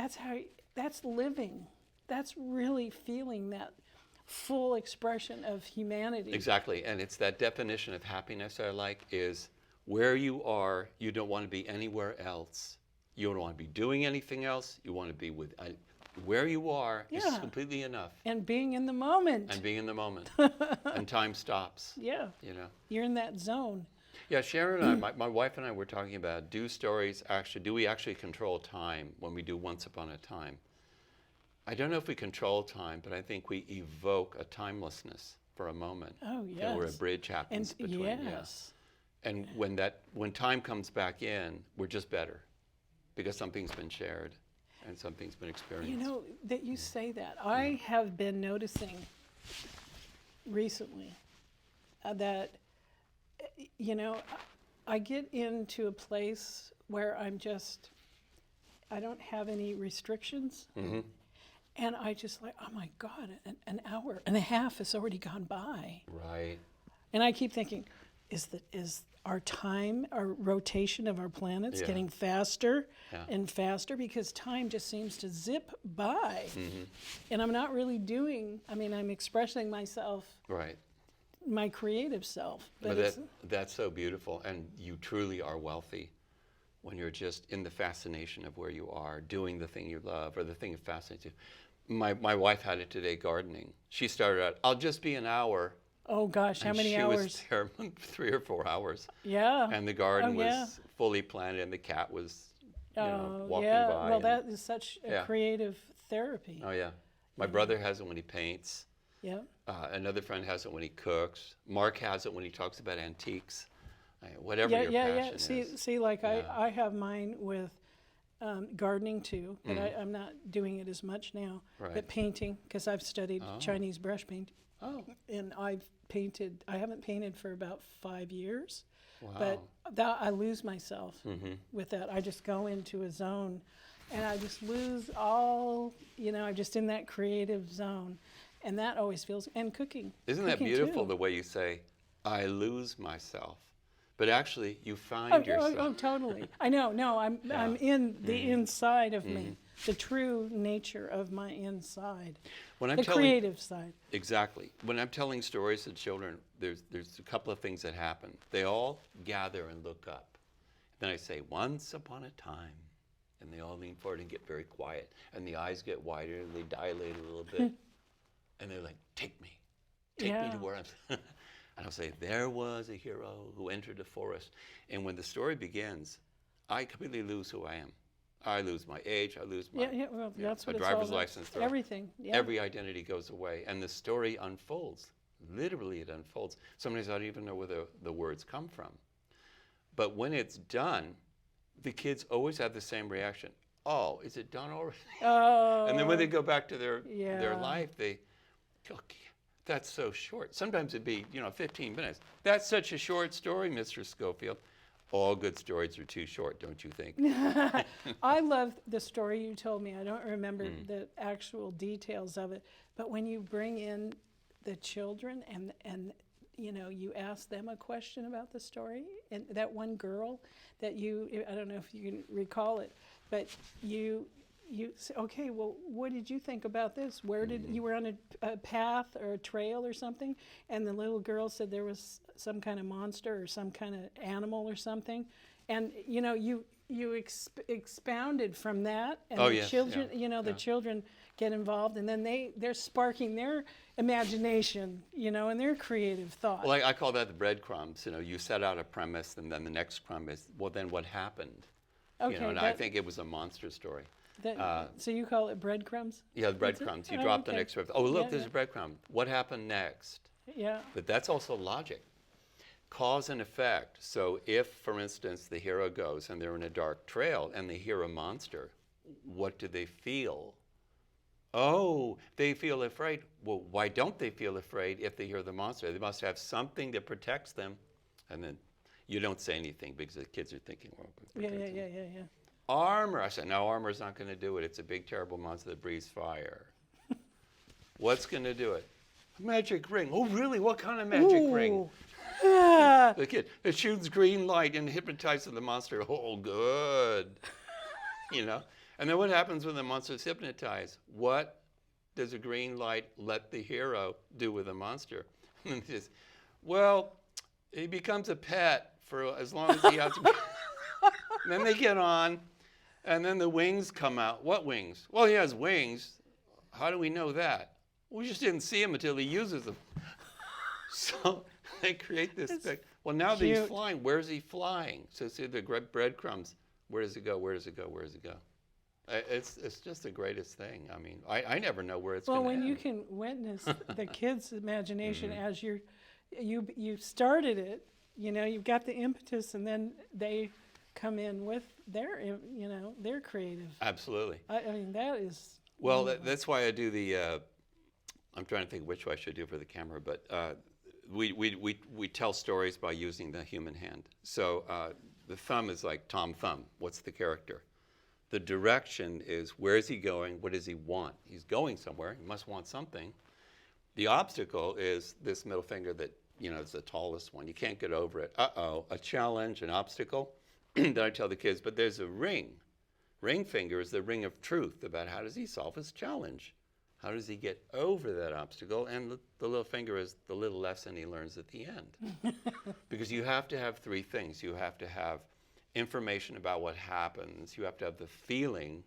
Speaker 1: that's living. That's really feeling that full expression of humanity.
Speaker 2: Exactly, and it's that definition of happiness I like is where you are, you don't want to be anywhere else. You don't want to be doing anything else. You want to be with where you are is completely enough.
Speaker 1: And being in the moment.
Speaker 2: And time stops.
Speaker 1: Yeah. You're in that zone.
Speaker 2: Yeah, Sharon and I, my wife and I were talking about do we actually control time when we do Once Upon a Time? I don't know if we control time, but I think we evoke a timelessness for a moment.
Speaker 1: Oh, yes.
Speaker 2: Where a bridge happens between.
Speaker 1: Yes.
Speaker 2: And when time comes back in, we're just better because something's been shared and something's been experienced.
Speaker 1: That you say that. I have been noticing recently that, I get into a place where I don't have any restrictions. And I just like, oh my God, an hour and a half has already gone by.
Speaker 2: Right.
Speaker 1: And I keep thinking, is our time, our rotation of our planets getting faster and faster? Because time just seems to zip by. And I'm not really I'm expressing myself,
Speaker 2: right,
Speaker 1: my creative self.
Speaker 2: But that's so beautiful. And you truly are wealthy when you're just in the fascination of where you are, doing the thing you love or the thing that fascinates you. My wife had it today, gardening. She started out, I'll just be an hour.
Speaker 1: Oh gosh, how many hours?
Speaker 2: She was there 3 or 4 hours.
Speaker 1: Yeah.
Speaker 2: And the garden was fully planted and the cat was walking by.
Speaker 1: Well, that is such a creative therapy.
Speaker 2: Oh, yeah. My brother has it when he paints.
Speaker 1: Yeah.
Speaker 2: Another friend has it when he cooks. Mark has it when he talks about antiques. Whatever your passion is.
Speaker 1: See, like
Speaker 2: Yeah.
Speaker 1: I have mine with gardening too, but I'm not doing it as much now.
Speaker 2: Right.
Speaker 1: But painting, because I've studied Chinese brush painting,
Speaker 2: Oh,
Speaker 1: and I haven't painted for about 5 years.
Speaker 2: wow.
Speaker 1: But that I lose myself with that. I just go into a zone, and I just lose all. I'm just in that creative zone, and that always feels. And cooking.
Speaker 2: Isn't that
Speaker 1: Cooking
Speaker 2: beautiful,
Speaker 1: too.
Speaker 2: the way you say, I lose myself? But actually, you find yourself.
Speaker 1: Oh, totally. I know. No, I'm in the inside of me, the true nature of my inside,
Speaker 2: When I'm
Speaker 1: the
Speaker 2: telling,
Speaker 1: creative side.
Speaker 2: Exactly. When I'm telling stories to children, there's a couple of things that happen. They all gather and look up. Then I say, once upon a time. And they all lean forward and get very quiet. And the eyes get wider, and they dilate a little bit. And they're like, take me. Take me to where I'm... And I'll say, there was a hero who entered the forest. And when the story begins, I completely lose who I am. I lose my age, I lose my,
Speaker 1: Well, that's
Speaker 2: my
Speaker 1: what it's
Speaker 2: driver's
Speaker 1: all about.
Speaker 2: license.
Speaker 1: Everything. Yeah.
Speaker 2: Every identity goes away. And the story unfolds. Literally, it unfolds. Sometimes I don't even know where the words come from. But when it's done, the kids always have the same reaction. Oh, is it done already?
Speaker 1: Oh.
Speaker 2: And then when they go back to their
Speaker 1: Yeah.
Speaker 2: life, they go, that's so short. Sometimes it'd be, 15 minutes. That's such a short story, Mr. Scofield. All good stories are too short, don't you think?
Speaker 1: I love the story you told me. I don't remember the actual details of it, but when you bring in the children and you ask them a question about the story, and that one girl that I don't know if you can recall it, but you say, okay, well, what did you think about this? Where did you were on a path or a trail or something? And the little girl said there was some kind of monster or some kind of animal or something. And, you expounded from that. And the children, the children get involved, and then they're sparking their imagination, and their creative thought.
Speaker 2: Well, I call that the breadcrumbs. You set out a premise, and then the next crumb is, well, then what happened?
Speaker 1: Okay,
Speaker 2: And I think it was a monster story.
Speaker 1: So you call it breadcrumbs?
Speaker 2: Yeah, the breadcrumbs. You
Speaker 1: Oh,
Speaker 2: drop the
Speaker 1: okay.
Speaker 2: next riff. Oh, look,
Speaker 1: Yeah,
Speaker 2: there's
Speaker 1: yeah.
Speaker 2: a breadcrumb. What happened next?
Speaker 1: Yeah.
Speaker 2: But that's also logic. Cause and effect. So if, for instance, the hero goes and they're in a dark trail and they hear a monster, what do they feel? Oh, they feel afraid. Well, why don't they feel afraid if they hear the monster? They must have something that protects them. And then you don't say anything because the kids are thinking, well,
Speaker 1: Yeah.
Speaker 2: armor. I said, no, armor's not going to do it. It's a big, terrible monster that breathes fire. What's going to do it? A magic ring. Oh, really? What kind of magic ring?
Speaker 1: Ah.
Speaker 2: The kid, it shoots green light and hypnotizes the monster. Oh, good. And then what happens when the monster's hypnotized? What does a green light let the hero do with the monster? And he says, well, he becomes a pet for as long as he has to be. Then they get on, and then the wings come out. What wings? Well, he has wings. How do we know that? We just didn't see him until he uses them. So they create this thing. Well, now that he's flying, where's he flying? So see the breadcrumbs. Where does it go? Where does it go? Where does it go? It's just the greatest thing. I mean, I never know where it's going to
Speaker 1: Well, when
Speaker 2: end.
Speaker 1: you can witness the kids' imagination as you started it, you've got the impetus, and then they come in with their creative.
Speaker 2: Absolutely.
Speaker 1: I mean, that is.
Speaker 2: Well, that's why I do the. I'm trying to think which I should do for the camera, but we tell stories by using the human hand. So the thumb is like Tom Thumb. What's the character? The direction is, where is he going? What does he want? He's going somewhere. He must want something. The obstacle is this middle finger that is the tallest one. You can't get over it. Uh-oh, a challenge, an obstacle. Then I tell the kids, but there's a ring. Ring finger is the ring of truth about how does he solve his challenge? How does he get over that obstacle? And the little finger is the little lesson he learns at the end. Because you have to have three things. You have to have information about what happens. You have to have the feeling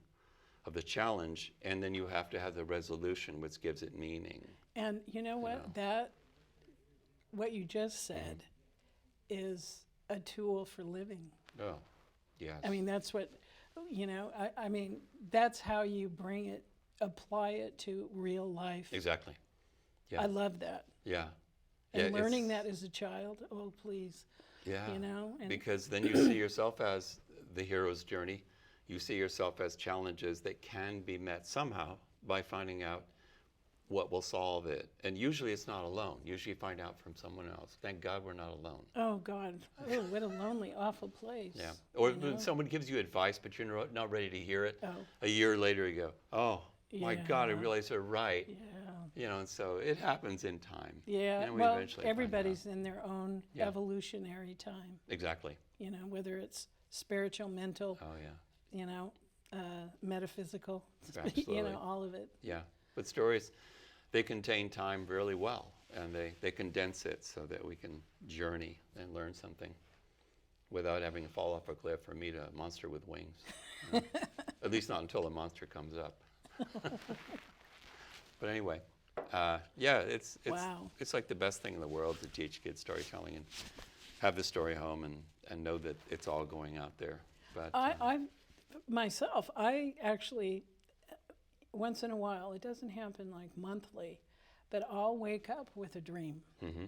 Speaker 2: of the challenge. And then you have to have the resolution, which gives it meaning.
Speaker 1: And you know what? What you just said is a tool for living.
Speaker 2: Oh, yes.
Speaker 1: I mean, that's what, I mean, that's how you apply it to real life.
Speaker 2: Exactly. Yeah.
Speaker 1: I love that.
Speaker 2: Yeah.
Speaker 1: And
Speaker 2: Yeah,
Speaker 1: learning that as a child, oh, please.
Speaker 2: Yeah.
Speaker 1: You know, and
Speaker 2: Because then you see yourself as the hero's journey. You see yourself as challenges that can be met somehow by finding out what will solve it. And usually it's not alone. Usually you find out from someone else. Thank God we're not alone.
Speaker 1: oh God, oh, what a lonely, awful place.
Speaker 2: Yeah. Or
Speaker 1: you know?
Speaker 2: someone gives you advice, but you're not ready to hear it.
Speaker 1: Oh.
Speaker 2: A year later you go, oh, my God, I
Speaker 1: Yeah.
Speaker 2: realize they're right.
Speaker 1: Yeah.
Speaker 2: You know, and so it happens in time.
Speaker 1: Yeah.
Speaker 2: And we
Speaker 1: Well,
Speaker 2: eventually find
Speaker 1: everybody's
Speaker 2: out.
Speaker 1: in their own
Speaker 2: Yeah.
Speaker 1: evolutionary time.
Speaker 2: Exactly.
Speaker 1: You know, whether it's spiritual, mental,
Speaker 2: Oh, yeah.
Speaker 1: you know, metaphysical, you
Speaker 2: Absolutely.
Speaker 1: know, all of it.
Speaker 2: Yeah. But stories, they contain time really well, and they condense it so that we can journey and learn something without having to fall off a cliff or meet a monster with wings. You know? At least not until the monster comes up. But anyway, yeah, it's
Speaker 1: Wow.
Speaker 2: it's like the best thing in the world to teach kids storytelling and have the story home and know that it's all going out there. But
Speaker 1: I actually, once in a while, it doesn't happen like monthly, but I'll wake up with a dream.
Speaker 2: mm-hmm.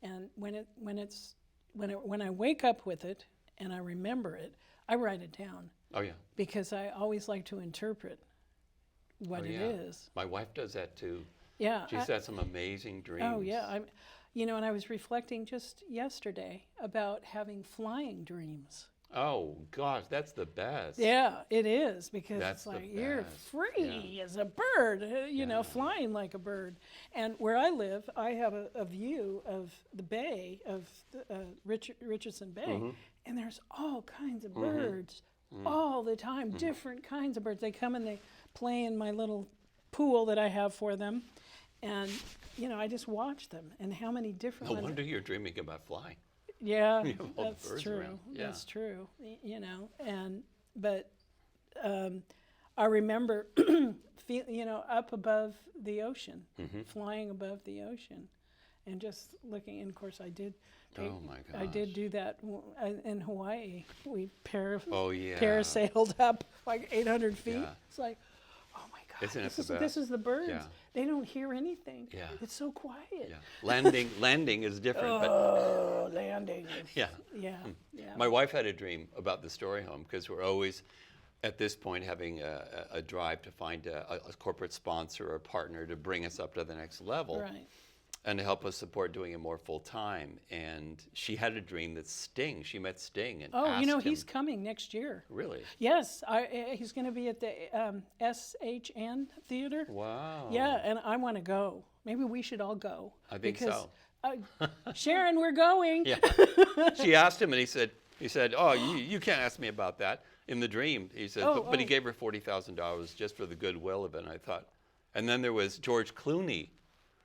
Speaker 1: And when I wake up with it and I remember it, I write it down
Speaker 2: Oh yeah.
Speaker 1: because I always like to interpret what
Speaker 2: Oh,
Speaker 1: it
Speaker 2: yeah.
Speaker 1: is.
Speaker 2: My wife does that too.
Speaker 1: Yeah.
Speaker 2: She's had some amazing dreams.
Speaker 1: Oh yeah. And I was reflecting just yesterday about having flying dreams.
Speaker 2: Oh gosh, that's the best.
Speaker 1: Yeah, it is, because
Speaker 2: That's
Speaker 1: it's
Speaker 2: the
Speaker 1: like you're
Speaker 2: best.
Speaker 1: free as a bird, you know,
Speaker 2: Yeah.
Speaker 1: flying like a bird. And where I live, I have a view of the bay, of Richardson Bay,
Speaker 2: Mm-hmm.
Speaker 1: and there's all kinds of birds all the time, different kinds of birds. They come and they play in my little pool that I have for them. And, you know, I just watch them, and how many different
Speaker 2: No
Speaker 1: ones.
Speaker 2: wonder you're dreaming about flying.
Speaker 1: Yeah,
Speaker 2: You have all the
Speaker 1: that's
Speaker 2: birds
Speaker 1: true.
Speaker 2: around. Yeah.
Speaker 1: That's true. You know, but I remember, you know, up above the ocean,
Speaker 2: Mm-hmm.
Speaker 1: flying above the ocean, and just looking. And of course, I did.
Speaker 2: Oh my gosh.
Speaker 1: I did do that in Hawaii. We
Speaker 2: Oh yeah.
Speaker 1: parasailed up like 800 feet.
Speaker 2: Yeah.
Speaker 1: It's like, oh my God,
Speaker 2: Isn't it the
Speaker 1: this
Speaker 2: best?
Speaker 1: is the birds.
Speaker 2: Yeah.
Speaker 1: They don't hear anything.
Speaker 2: Yeah.
Speaker 1: It's so quiet.
Speaker 2: Yeah. Landing is different, but
Speaker 1: Oh, landing.
Speaker 2: yeah.
Speaker 1: Yeah. Yeah.
Speaker 2: My wife had a dream about the story home because we're always, at this point, having a drive to find a corporate sponsor or a partner to bring us up to the next level.
Speaker 1: Right.
Speaker 2: And to help us support doing it more full time. And she had a dream that she met Sting and
Speaker 1: Oh,
Speaker 2: asked
Speaker 1: you know,
Speaker 2: him,
Speaker 1: he's coming next year.
Speaker 2: Really?
Speaker 1: Yes, he's going to be at the SHN Theater.
Speaker 2: Wow.
Speaker 1: Yeah, and I want to go. Maybe we should all go.
Speaker 2: I think
Speaker 1: because,
Speaker 2: so.
Speaker 1: Sharon, we're going.
Speaker 2: Yeah. She asked him and he said, oh, you can't ask me about that. In the dream, he said, but he gave her $40,000 just for the goodwill of it. And I thought, and then there was George Clooney,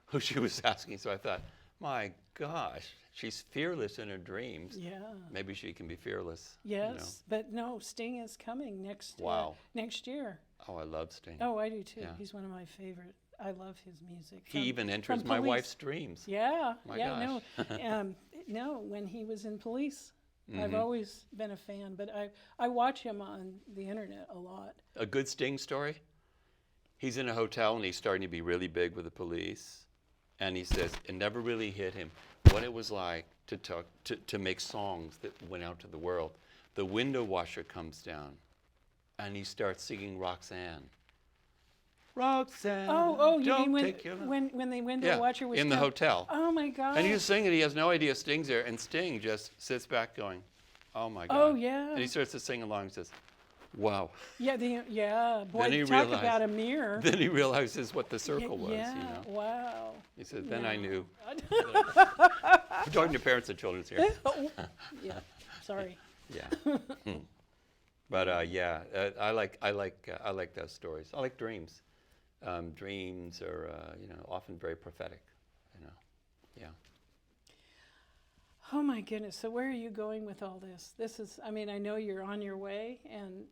Speaker 2: who she was asking. So I thought, my gosh, she's fearless in her dreams.
Speaker 1: Yeah.
Speaker 2: Maybe she can be fearless.
Speaker 1: Yes, but no, Sting is coming next
Speaker 2: Wow.
Speaker 1: next year.
Speaker 2: Oh, I love Sting.
Speaker 1: Oh, I do too.
Speaker 2: Yeah.
Speaker 1: He's one of my favorite. I love his music.
Speaker 2: He even enters
Speaker 1: from
Speaker 2: my
Speaker 1: Police.
Speaker 2: wife's dreams.
Speaker 1: Yeah,
Speaker 2: My
Speaker 1: yeah,
Speaker 2: gosh.
Speaker 1: no, no. When he was in Police,
Speaker 2: Mm-hmm.
Speaker 1: I've always been a fan. But I watch him on the internet a lot.
Speaker 2: A good Sting story. He's in a hotel and he's starting to be really big with the police. And he says it never really hit him what it was like to make songs that went out to the world. The window washer comes down and he starts singing Roxanne. Roxanne.
Speaker 1: Oh, you
Speaker 2: don't
Speaker 1: mean
Speaker 2: take your love.
Speaker 1: when the window
Speaker 2: Yeah,
Speaker 1: watcher was
Speaker 2: in the
Speaker 1: come-
Speaker 2: hotel.
Speaker 1: Oh my God.
Speaker 2: And he's singing, he has no idea Sting's there, and Sting just sits back going, oh my God.
Speaker 1: Oh, yeah.
Speaker 2: And he starts to sing along and says, wow.
Speaker 1: Yeah, boy,
Speaker 2: Then he
Speaker 1: talk
Speaker 2: realized-
Speaker 1: about a mirror.
Speaker 2: Then he realizes what the circle was,
Speaker 1: yeah,
Speaker 2: you know.
Speaker 1: wow.
Speaker 2: He said, then I
Speaker 1: No.
Speaker 2: knew. I'm talking to parents and children's here.
Speaker 1: Oh, yeah, sorry.
Speaker 2: Yeah. But yeah, I like those stories. I like dreams. Dreams are, often very prophetic, Yeah.
Speaker 1: Oh my goodness. So where are you going with all this? I know you're on your way, and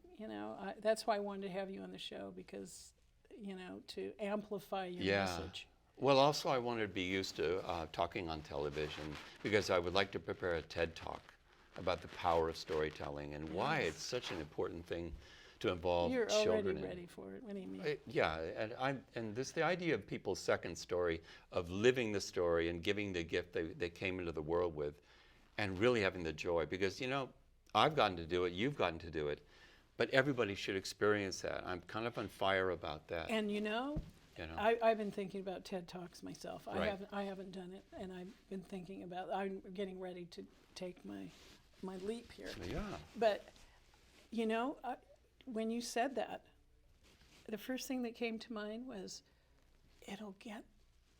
Speaker 1: that's why I wanted to have you on the show, because, to amplify your message.
Speaker 2: Well, also I wanted to be used to talking on television, because I would like to prepare a TED Talk about the power of storytelling and why it's such an important thing to involve
Speaker 1: You're
Speaker 2: children.
Speaker 1: already ready for it. What do you mean?
Speaker 2: And the idea of people's second story, of living the story and giving the gift they came into the world with, and really having the joy. Because, I've gotten to do it, you've gotten to do it, but everybody should experience that. I'm kind of on fire about that.
Speaker 1: And I've been thinking about TED Talks myself.
Speaker 2: Right.
Speaker 1: I haven't done it, and I've been thinking about. I'm getting ready to take my leap here.
Speaker 2: Yeah.
Speaker 1: But when you said that, the first thing that came to mind was, it'll get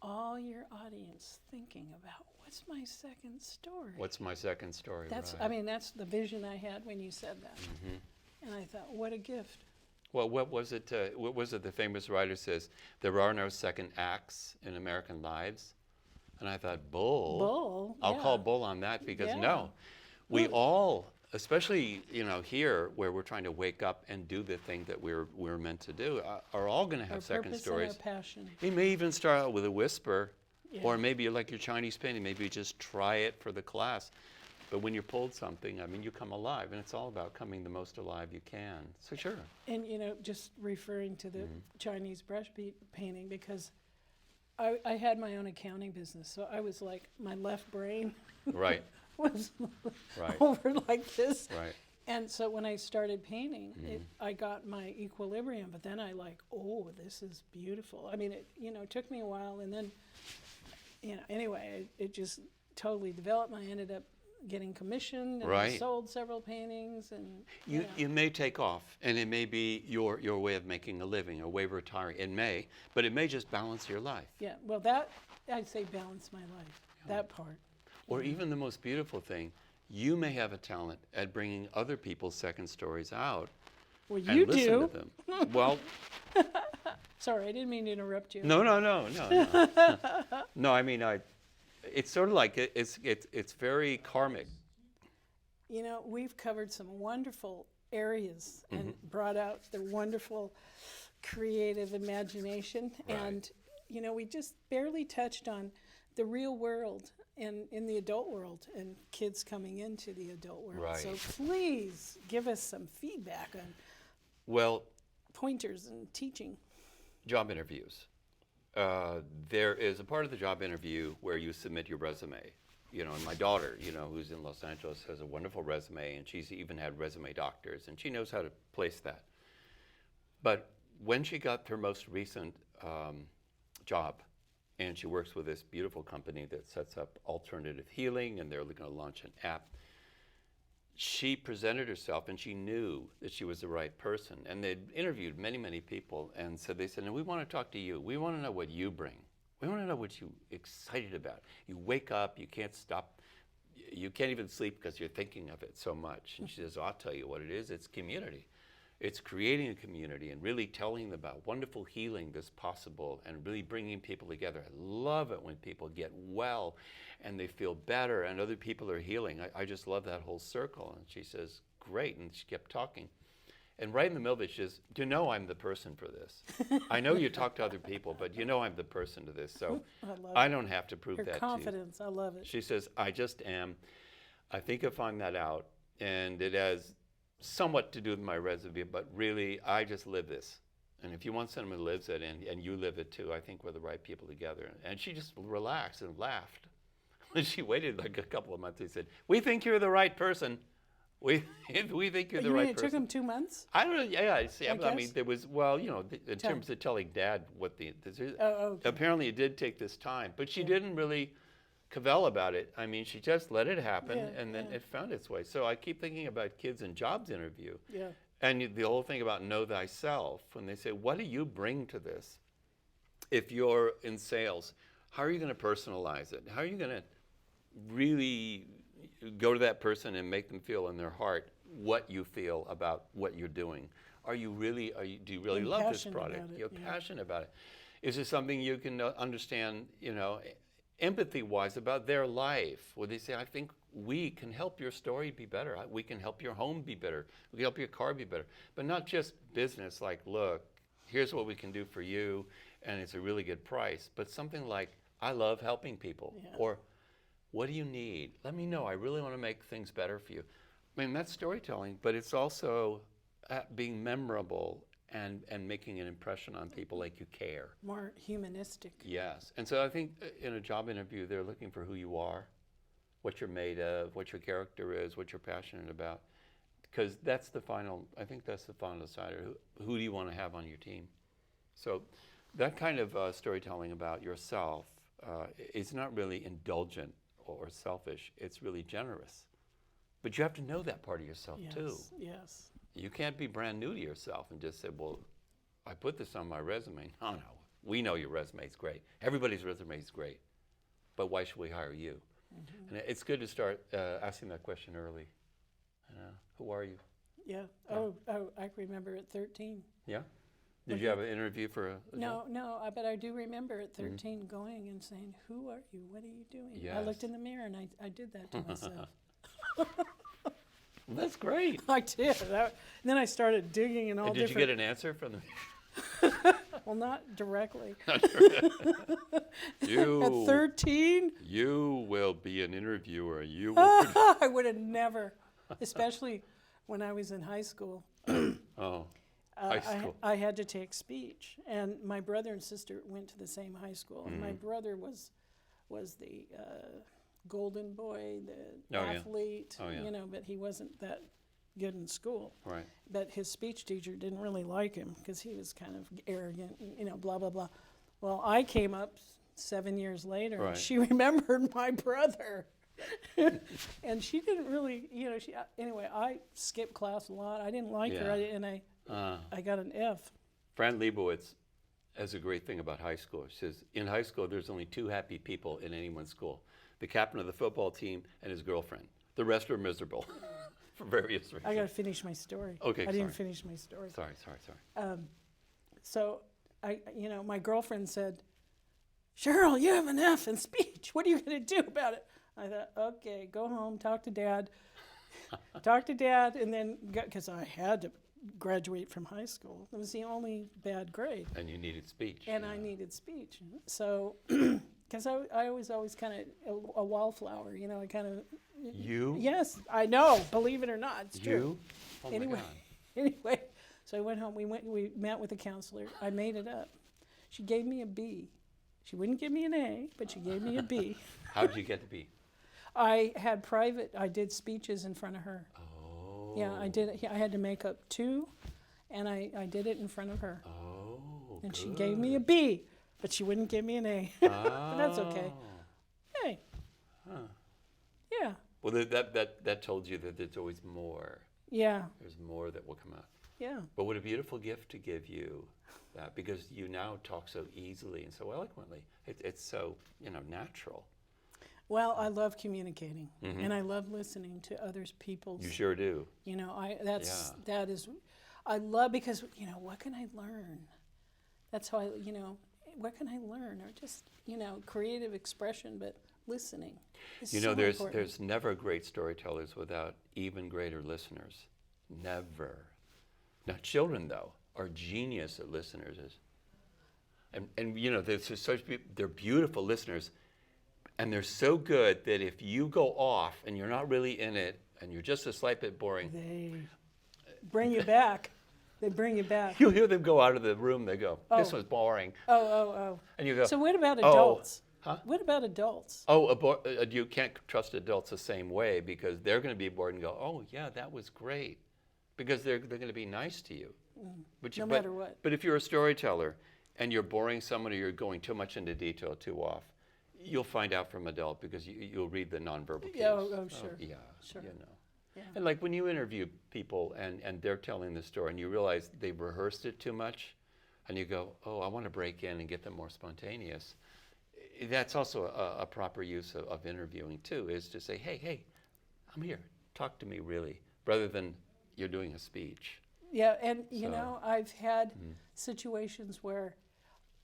Speaker 1: all your audience thinking about, what's my second story?
Speaker 2: What's my second story?
Speaker 1: That's
Speaker 2: right.
Speaker 1: that's the vision I had when you said that, and I thought, what a gift.
Speaker 2: Well, what was it? The famous writer says, there are no second acts in American lives. And I thought, bull.
Speaker 1: Bull.
Speaker 2: I'll
Speaker 1: yeah.
Speaker 2: call bull on that, because
Speaker 1: Yeah.
Speaker 2: no, we all, especially here where we're trying to wake up and do the thing that we're meant to do, are all going to have
Speaker 1: Our
Speaker 2: second
Speaker 1: purpose
Speaker 2: stories.
Speaker 1: and our passion.
Speaker 2: It may even start out with a whisper,
Speaker 1: Yeah.
Speaker 2: or maybe like your Chinese painting, maybe you just try it for the class. But when you're pulled something, you come alive, and it's all about coming the most alive you can. So sure.
Speaker 1: And just referring to the Chinese brush painting, because I had my own accounting business, so I was like, my left brain
Speaker 2: Right.
Speaker 1: was
Speaker 2: Right.
Speaker 1: over like this.
Speaker 2: Right.
Speaker 1: And so when I started painting, I got my equilibrium, but then I this is beautiful. It took me a while, and then, anyway, it just totally developed. I ended up getting commissioned, and I
Speaker 2: Right.
Speaker 1: sold several paintings, and
Speaker 2: You may take off, and it may be your way of making a living, a way of retiring. It may, but it may just balance your life.
Speaker 1: yeah. Well, that I'd say balance my life. That part.
Speaker 2: Or even the most beautiful thing, you may have a talent at bringing other people's second stories out
Speaker 1: Well,
Speaker 2: and
Speaker 1: you
Speaker 2: listen
Speaker 1: do.
Speaker 2: to them. Well,
Speaker 1: Sorry, I didn't mean to interrupt you.
Speaker 2: no. No, it's sort of like it's very karmic.
Speaker 1: We've covered some wonderful areas and brought out the wonderful creative imagination.
Speaker 2: Right.
Speaker 1: And, we just barely touched on the real world and in the adult world and kids coming into the adult world.
Speaker 2: Right.
Speaker 1: So please give us some feedback on
Speaker 2: Well,
Speaker 1: pointers and teaching.
Speaker 2: job interviews. There is a part of the job interview where you submit your resume. And my daughter, who's in Los Angeles, has a wonderful resume, and she's even had resume doctors, and she knows how to place that. But when she got her most recent job, and she works with this beautiful company that sets up alternative healing, and they're going to launch an app, she presented herself, and she knew that she was the right person. And they'd interviewed many, many people, and so they said, "No, we want to talk to you. We want to know what you bring. We want to know what you're excited about. You wake up, you can't stop. You can't even sleep because you're thinking of it so much." And she says, "I'll tell you what it is. It's community. It's creating a community and really telling them about wonderful healing that's possible and really bringing people together. I love it when people get well and they feel better and other people are healing. I just love that whole circle." And she says, "Great." And she kept talking. And right in the middle of it, she says, I'm the person for this. I know you talk to other people, but I'm the person to this. So I don't have to prove
Speaker 1: Her
Speaker 2: that
Speaker 1: confidence,
Speaker 2: to
Speaker 1: I love it.
Speaker 2: you. She says, "I just am. I think I find that out. And it has somewhat to do with my resume, but really, I just live this. And if you want someone who lives it and you live it too, I think we're the right people together." And she just relaxed and laughed. When she waited like a couple of months, they said, "We think you're the right person. We think you're the
Speaker 1: You
Speaker 2: right
Speaker 1: mean it
Speaker 2: person."
Speaker 1: took them 2 months?
Speaker 2: I don't know. Yeah, see, I mean,
Speaker 1: guess.
Speaker 2: there was, in terms of telling Dad what
Speaker 1: Okay.
Speaker 2: apparently it did take this time, but she didn't really cavil about it. I mean, she just let it happen,
Speaker 1: Yeah,
Speaker 2: and then
Speaker 1: yeah.
Speaker 2: it found its way. So I keep thinking about kids in jobs interview,
Speaker 1: Yeah.
Speaker 2: and the whole thing about know thyself. When they say, "What do you bring to this?" If you're in sales, how are you going to personalize it? How are you going to really go to that person and make them feel in their heart what you feel about what you're doing? Do you really
Speaker 1: And
Speaker 2: love this
Speaker 1: passionate
Speaker 2: product?
Speaker 1: about it,
Speaker 2: You're
Speaker 1: yeah.
Speaker 2: passionate about it. Is it something you can understand, empathy-wise about their life? Where they say, "I think we can help your story be better. We can help your home be better. We can help your car be better." But not just business, like, "Look, here's what we can do for you, and it's a really good price." But something like, "I love helping people,"
Speaker 1: Yeah.
Speaker 2: or "What do you need? Let me know. I really want to make things better for you." I mean, that's storytelling, but it's also being memorable and making an impression on people like you care.
Speaker 1: More humanistic.
Speaker 2: Yes. And so I think in a job interview, they're looking for who you are. what you're made of, what your character is, what you're passionate about. Because that's the final, I think that's the final decider. Who do you want to have on your team? So that kind of storytelling about yourself is not really indulgent or selfish. It's really generous. But you have to know that part of yourself too.
Speaker 1: Yes.
Speaker 2: You can't be brand new to yourself and just say, well, I put this on my resume. No. We know your resume is great. Everybody's resume is great. But why should we hire you? And it's good to start asking that question early. Who are you?
Speaker 1: Yeah.
Speaker 2: Yeah.
Speaker 1: Oh, I remember at 13.
Speaker 2: Yeah? Did you have an interview for a job?
Speaker 1: No, but I do remember at 13 going and saying, who are you? What are you doing? I
Speaker 2: Yes.
Speaker 1: looked in the mirror and I did that to myself.
Speaker 2: Well, that's great.
Speaker 1: I did. And then I started digging in all
Speaker 2: And did you
Speaker 1: different...
Speaker 2: get an answer from the...
Speaker 1: Well, not directly.
Speaker 2: You,
Speaker 1: At 13?
Speaker 2: you will be an interviewer. You will...
Speaker 1: I would have never, especially when I was in high school.
Speaker 2: Oh, high school.
Speaker 1: I had to take speech, and my brother and sister went to the same high school. And my brother was the golden boy, the
Speaker 2: Oh, yeah.
Speaker 1: athlete,
Speaker 2: Oh, yeah.
Speaker 1: but he wasn't that good in school.
Speaker 2: Right.
Speaker 1: But his speech teacher didn't really like him because he was kind of arrogant, blah, blah, blah. Well, I came up 7 years later,
Speaker 2: Right.
Speaker 1: and she remembered my brother. And she didn't really, anyway, I skipped class a lot. I didn't like her,
Speaker 2: Yeah.
Speaker 1: and I got an F.
Speaker 2: Fran Lebowitz has a great thing about high school. She says, in high school, there's only two happy people in anyone's school. The captain of the football team and his girlfriend. The rest are miserable for various reasons.
Speaker 1: I got to finish my story.
Speaker 2: Okay,
Speaker 1: I didn't
Speaker 2: sorry.
Speaker 1: finish my story.
Speaker 2: Sorry.
Speaker 1: So, my girlfriend said, Cheryl, you have an F in speech. What are you going to do about it? I thought, okay, go home, talk to Dad. And then, because I had to graduate from high school. It was the only bad grade.
Speaker 2: And you needed speech.
Speaker 1: And I needed speech. So, because I was always kind of a wallflower, I kind of...
Speaker 2: You?
Speaker 1: Yes, I know, believe it or not, it's true.
Speaker 2: You? Oh
Speaker 1: Anyway.
Speaker 2: my God.
Speaker 1: Anyway, so I went home. We met with a counselor. I made it up. She gave me a B. She wouldn't give me an A, but she gave me a B.
Speaker 2: How did you get to be?
Speaker 1: I did speeches in front of her.
Speaker 2: Oh.
Speaker 1: Yeah, I did it. I had to make up 2, and I did it in front of her.
Speaker 2: Oh,
Speaker 1: And she
Speaker 2: good.
Speaker 1: gave me a B, but she wouldn't give me an A. But that's okay. Hey.
Speaker 2: Huh.
Speaker 1: Yeah.
Speaker 2: Well, that told you that there's always more.
Speaker 1: Yeah.
Speaker 2: There's more that will come out.
Speaker 1: Yeah.
Speaker 2: But what a beautiful gift to give you that, because you now talk so easily and so eloquently. It's so, natural.
Speaker 1: Well, I love communicating, and I love listening to others people's.
Speaker 2: You sure do.
Speaker 1: That is, I love, because what can I learn? That's how what can I learn? Or just creative expression, but listening. Is so important.
Speaker 2: There's never great storytellers without even greater listeners. Never. Now, children though are genius at listeners, they're beautiful listeners. And they're so good that if you go off and you're not really in it and you're just a slight bit boring,
Speaker 1: They bring you back. They bring you back.
Speaker 2: you'll hear them go out of the room. They go, "This was boring."
Speaker 1: Oh.
Speaker 2: And you go,
Speaker 1: So what about
Speaker 2: "Oh,
Speaker 1: adults?
Speaker 2: huh?
Speaker 1: What about adults?
Speaker 2: Oh, you can't trust adults the same way, because they're going to be bored and go, "Oh, yeah, that was great," because they're going to be nice to you.
Speaker 1: No matter what.
Speaker 2: But if you're a storyteller and you're boring someone, or you're going too much into detail, too off, you'll find out from adult, because you'll read the nonverbal cues.
Speaker 1: Yeah, sure.
Speaker 2: Yeah,
Speaker 1: Sure. Yeah.
Speaker 2: And like when you interview people and they're telling the story and you realize they've rehearsed it too much, and you go, oh, I want to break in and get them more spontaneous. That's also a proper use of interviewing too, is to say, hey, I'm here, talk to me really, rather than you're doing a speech.
Speaker 1: Yeah, and I've had situations where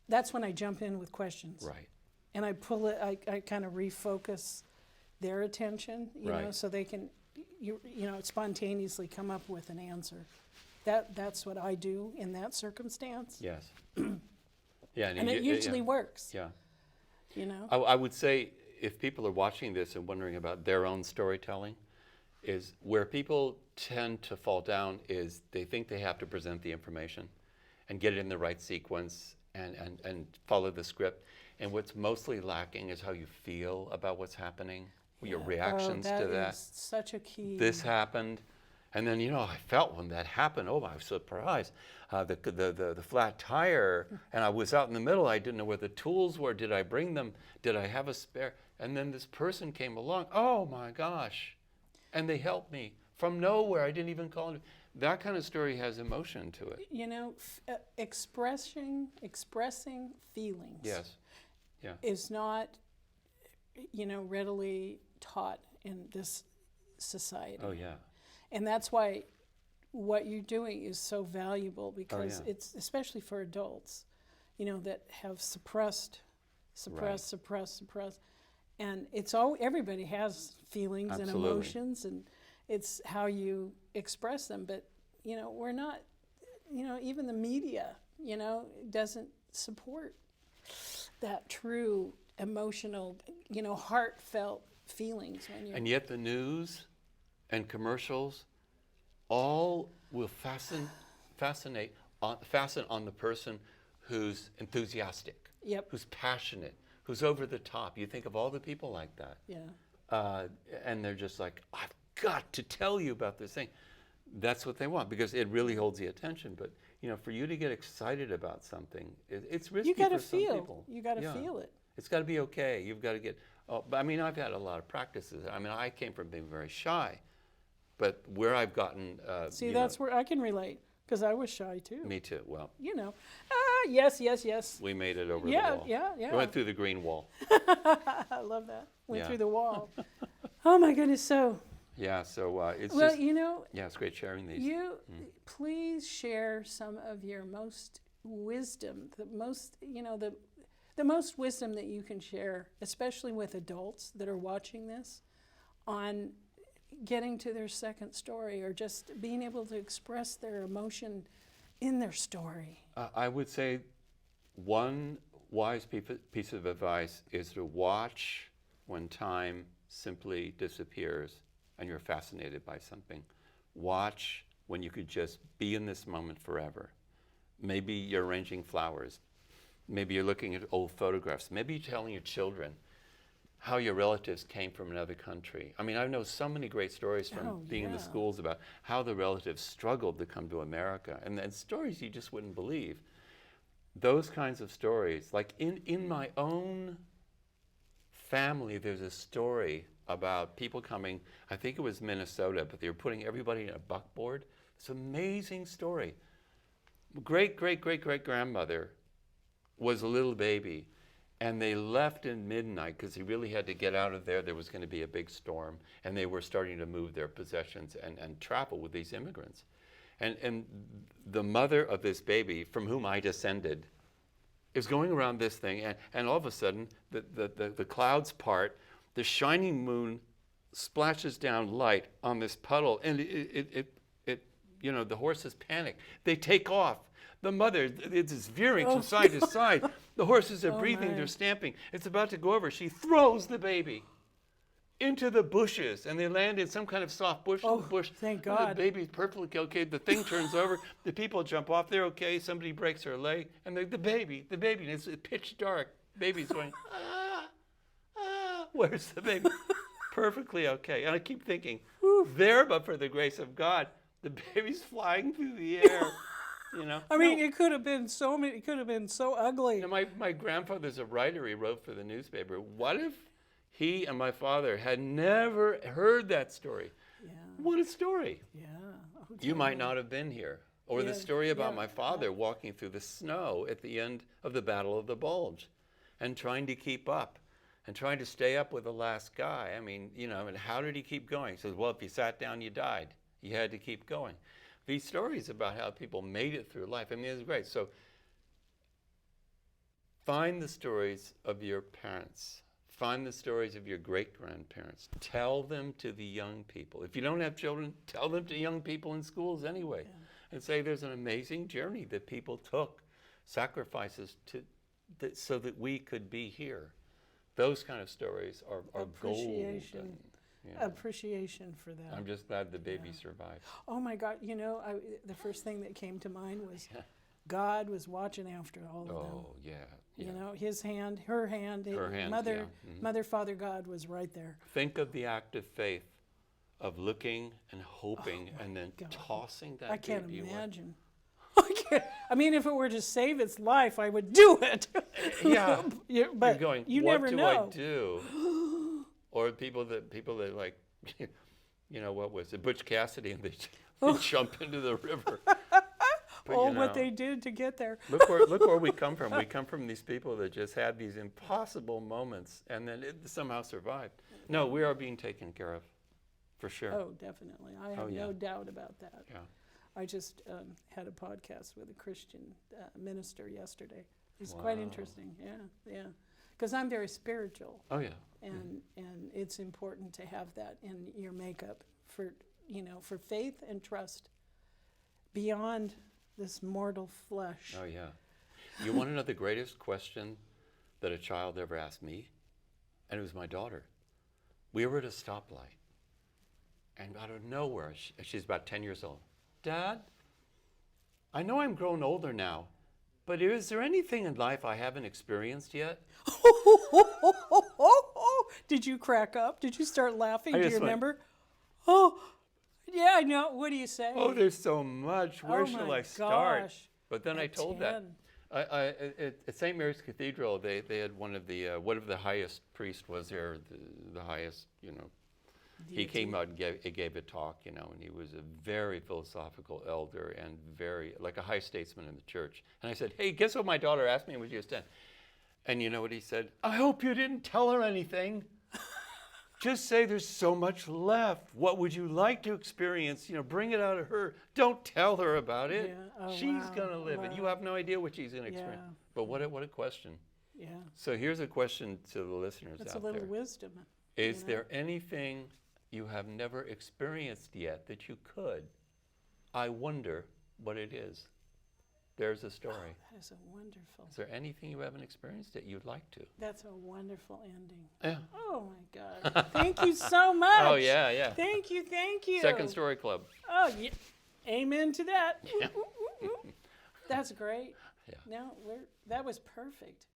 Speaker 1: that's when I jump in with questions.
Speaker 2: Right.
Speaker 1: And I pull it, I kind of refocus their attention,
Speaker 2: Right.
Speaker 1: so they can, spontaneously come up with an answer. That's what I do in that circumstance.
Speaker 2: Yes. Yeah,
Speaker 1: And it usually works.
Speaker 2: Yeah.
Speaker 1: I
Speaker 2: I would say, if people are watching this and wondering about their own storytelling, is where people tend to fall down is they think they have to present the information and get it in the right sequence and follow the script. And what's mostly lacking is how you feel about what's happening. your
Speaker 1: Yeah.
Speaker 2: reactions
Speaker 1: Oh,
Speaker 2: to
Speaker 1: that
Speaker 2: that.
Speaker 1: is such a key.
Speaker 2: This happened, and then I felt when that happened. Oh, I was surprised. The flat tire, and I was out in the middle. I didn't know where the tools were. Did I bring them? Did I have a spare? And then this person came along. Oh my gosh, and they helped me from nowhere. I didn't even call them. That kind of story has emotion to it.
Speaker 1: Expressing feelings.
Speaker 2: Yes. Yeah.
Speaker 1: Is not, readily taught in this society.
Speaker 2: Oh yeah.
Speaker 1: And that's why what you're doing is so valuable, because
Speaker 2: yeah.
Speaker 1: it's especially for adults, that have suppressed, and it's all, everybody has feelings and
Speaker 2: Absolutely.
Speaker 1: emotions, and it's how you express them. But we're not, even the media, doesn't support that true emotional, heartfelt feelings when you're.
Speaker 2: And yet the news and commercials all will fasten on the person who's enthusiastic,
Speaker 1: Yep.
Speaker 2: who's passionate, who's over the top. You think of all the people like that.
Speaker 1: Yeah.
Speaker 2: And they're just like, I've got to tell you about this thing. That's what they want, because it really holds the attention. But for you to get excited about something, it's risky for some people.
Speaker 1: You got to feel it.
Speaker 2: It's got to be okay. You've got to get. But I mean, I've had a lot of practices. I mean, I came from being very shy, but where I've gotten.
Speaker 1: See, that's where I can relate, because I was shy too.
Speaker 2: Me too. Well.
Speaker 1: Yes.
Speaker 2: We made it over the
Speaker 1: Yeah,
Speaker 2: wall.
Speaker 1: yeah.
Speaker 2: We went through the green wall.
Speaker 1: I love that. Went
Speaker 2: Yeah.
Speaker 1: through the wall. Oh my goodness. So.
Speaker 2: Yeah. So it's
Speaker 1: Well,
Speaker 2: just. Yeah, it's great sharing these.
Speaker 1: Please share some of your most wisdom, the most wisdom that you can share, especially with adults that are watching this, on getting to their second story, or just being able to express their emotion in their story.
Speaker 2: I would say one wise piece of advice is to watch when time simply disappears and you're fascinated by something. Watch when you could just be in this moment forever. Maybe you're arranging flowers. Maybe you're looking at old photographs. Maybe you're telling your children how your relatives came from another country. I mean, I know so many great stories from being in the schools about how the relatives struggled to come to America, and stories you just wouldn't believe. Those kinds of stories, like in my own family, there's a story about people coming, I think it was Minnesota, but they were putting everybody in a buckboard. It's an amazing story. Great-great-great-great-grandmother was a little baby, and they left in midnight because they really had to get out of there. There was going to be a big storm, and they were starting to move their possessions and travel with these immigrants. And the mother of this baby, from whom I descended, is going around this thing, and all of a sudden, the clouds part, the shining moon splashes down light on this puddle, and the horses panic. They take off. The mother is veering from side to side. The horses are breathing, they're stamping. It's about to go over. She throws the baby into the bushes, and they land in some kind of soft bush.
Speaker 1: Thank
Speaker 2: And
Speaker 1: God.
Speaker 2: the baby's perfectly okay. The thing turns over. The people jump off. They're okay. Somebody breaks her leg, and the baby, and it's pitch dark. Baby's going, where's the baby? Perfectly okay. And I keep thinking, there, but for the grace of God, the baby's flying through the air.
Speaker 1: I mean, it could have been so many. It could have been so ugly.
Speaker 2: My grandfather's a writer. He wrote for the newspaper. What if he and my father had never heard that story?
Speaker 1: Yeah.
Speaker 2: What a story.
Speaker 1: Yeah. Oh,
Speaker 2: You might not have been here. Or the story about my father
Speaker 1: yeah.
Speaker 2: walking through the snow at the end of the Battle of the Bulge and trying to keep up and trying to stay up with the last guy. I mean, and how did he keep going? He says, well, if you sat down, you died. You had to keep going. These stories about how people made it through life, I mean, it's great. So find the stories of your parents. Find the stories of your great-grandparents. Tell them to the young people. If you don't have children, tell them to young people in schools anyway. Yeah. And say there's an amazing journey that people took, sacrifices so that we could be here. Those kind of stories are golden.
Speaker 1: Appreciation for that.
Speaker 2: I'm just glad the baby survived.
Speaker 1: Oh my God! The first thing that came to mind was God was watching after all of them.
Speaker 2: Oh, yeah.
Speaker 1: You know, his hand, her hand,
Speaker 2: Her hand,
Speaker 1: mother,
Speaker 2: yeah.
Speaker 1: mother, father, God was right there.
Speaker 2: Think of the act of faith of looking and hoping and then
Speaker 1: God.
Speaker 2: tossing that
Speaker 1: I can't
Speaker 2: baby away.
Speaker 1: imagine. I mean, if it were to save its life, I would do it.
Speaker 2: Yeah.
Speaker 1: But
Speaker 2: You're going,
Speaker 1: you
Speaker 2: what
Speaker 1: never
Speaker 2: do
Speaker 1: know.
Speaker 2: I do? Or people that like, you know, what was it, Butch Cassidy, and they jump into the river. But,
Speaker 1: Oh,
Speaker 2: you know,
Speaker 1: what they did to get there.
Speaker 2: look where we come from. We come from these people that just had these impossible moments and then it somehow survived. No, we are being taken care of, for sure.
Speaker 1: Oh, definitely. I have
Speaker 2: yeah.
Speaker 1: no doubt about that.
Speaker 2: Yeah.
Speaker 1: I just had a podcast with a Christian minister yesterday. It was quite interesting. Yeah. Because I'm very spiritual.
Speaker 2: Oh, yeah.
Speaker 1: And it's important to have that in your makeup for faith and trust beyond this mortal flesh.
Speaker 2: Oh, yeah. You want to know the greatest question that a child ever asked me? And it was my daughter. We were at a stoplight. And out of nowhere, she's about 10 years old. Dad, I know I'm grown older now, but is there anything in life I haven't experienced yet?
Speaker 1: Did you crack up? Did you start laughing?
Speaker 2: I
Speaker 1: Do you
Speaker 2: just went,
Speaker 1: remember? Oh, yeah, I know. What do you say?
Speaker 2: Oh, there's so much. Where
Speaker 1: Oh
Speaker 2: shall
Speaker 1: my
Speaker 2: I start?
Speaker 1: gosh.
Speaker 2: But then I
Speaker 1: At
Speaker 2: told
Speaker 1: 10.
Speaker 2: that. At St. Mary's Cathedral, they had one of the highest priest was there, the highest, you know. He
Speaker 1: Deity.
Speaker 2: came out and gave a talk, you know, and he was a very philosophical elder and very, like a high statesman in the church. And I said, hey, guess what my daughter asked me when she was 10? And you know what he said? I hope you didn't tell her anything. Just say there's so much left. What would you like to experience? You know, bring it out of her. Don't tell her about it.
Speaker 1: Yeah. Oh,
Speaker 2: She's
Speaker 1: wow.
Speaker 2: going to live it. You have no idea what she's going to experience.
Speaker 1: Yeah.
Speaker 2: But what a question.
Speaker 1: Yeah.
Speaker 2: So here's a question to the listeners
Speaker 1: That's
Speaker 2: out
Speaker 1: a little
Speaker 2: there.
Speaker 1: wisdom.
Speaker 2: Is
Speaker 1: you know?
Speaker 2: there anything you have never experienced yet that you could? I wonder what it is. There's a story.
Speaker 1: That is a wonderful.
Speaker 2: Is there anything you haven't experienced that you'd like to?
Speaker 1: That's a wonderful ending.
Speaker 2: Yeah.
Speaker 1: Oh my God. Thank you so much.
Speaker 2: Oh, yeah, yeah.
Speaker 1: Thank you.
Speaker 2: Second Story Club.
Speaker 1: Oh, yeah. Amen to that. That's great.
Speaker 2: Yeah.
Speaker 1: No, that was perfect.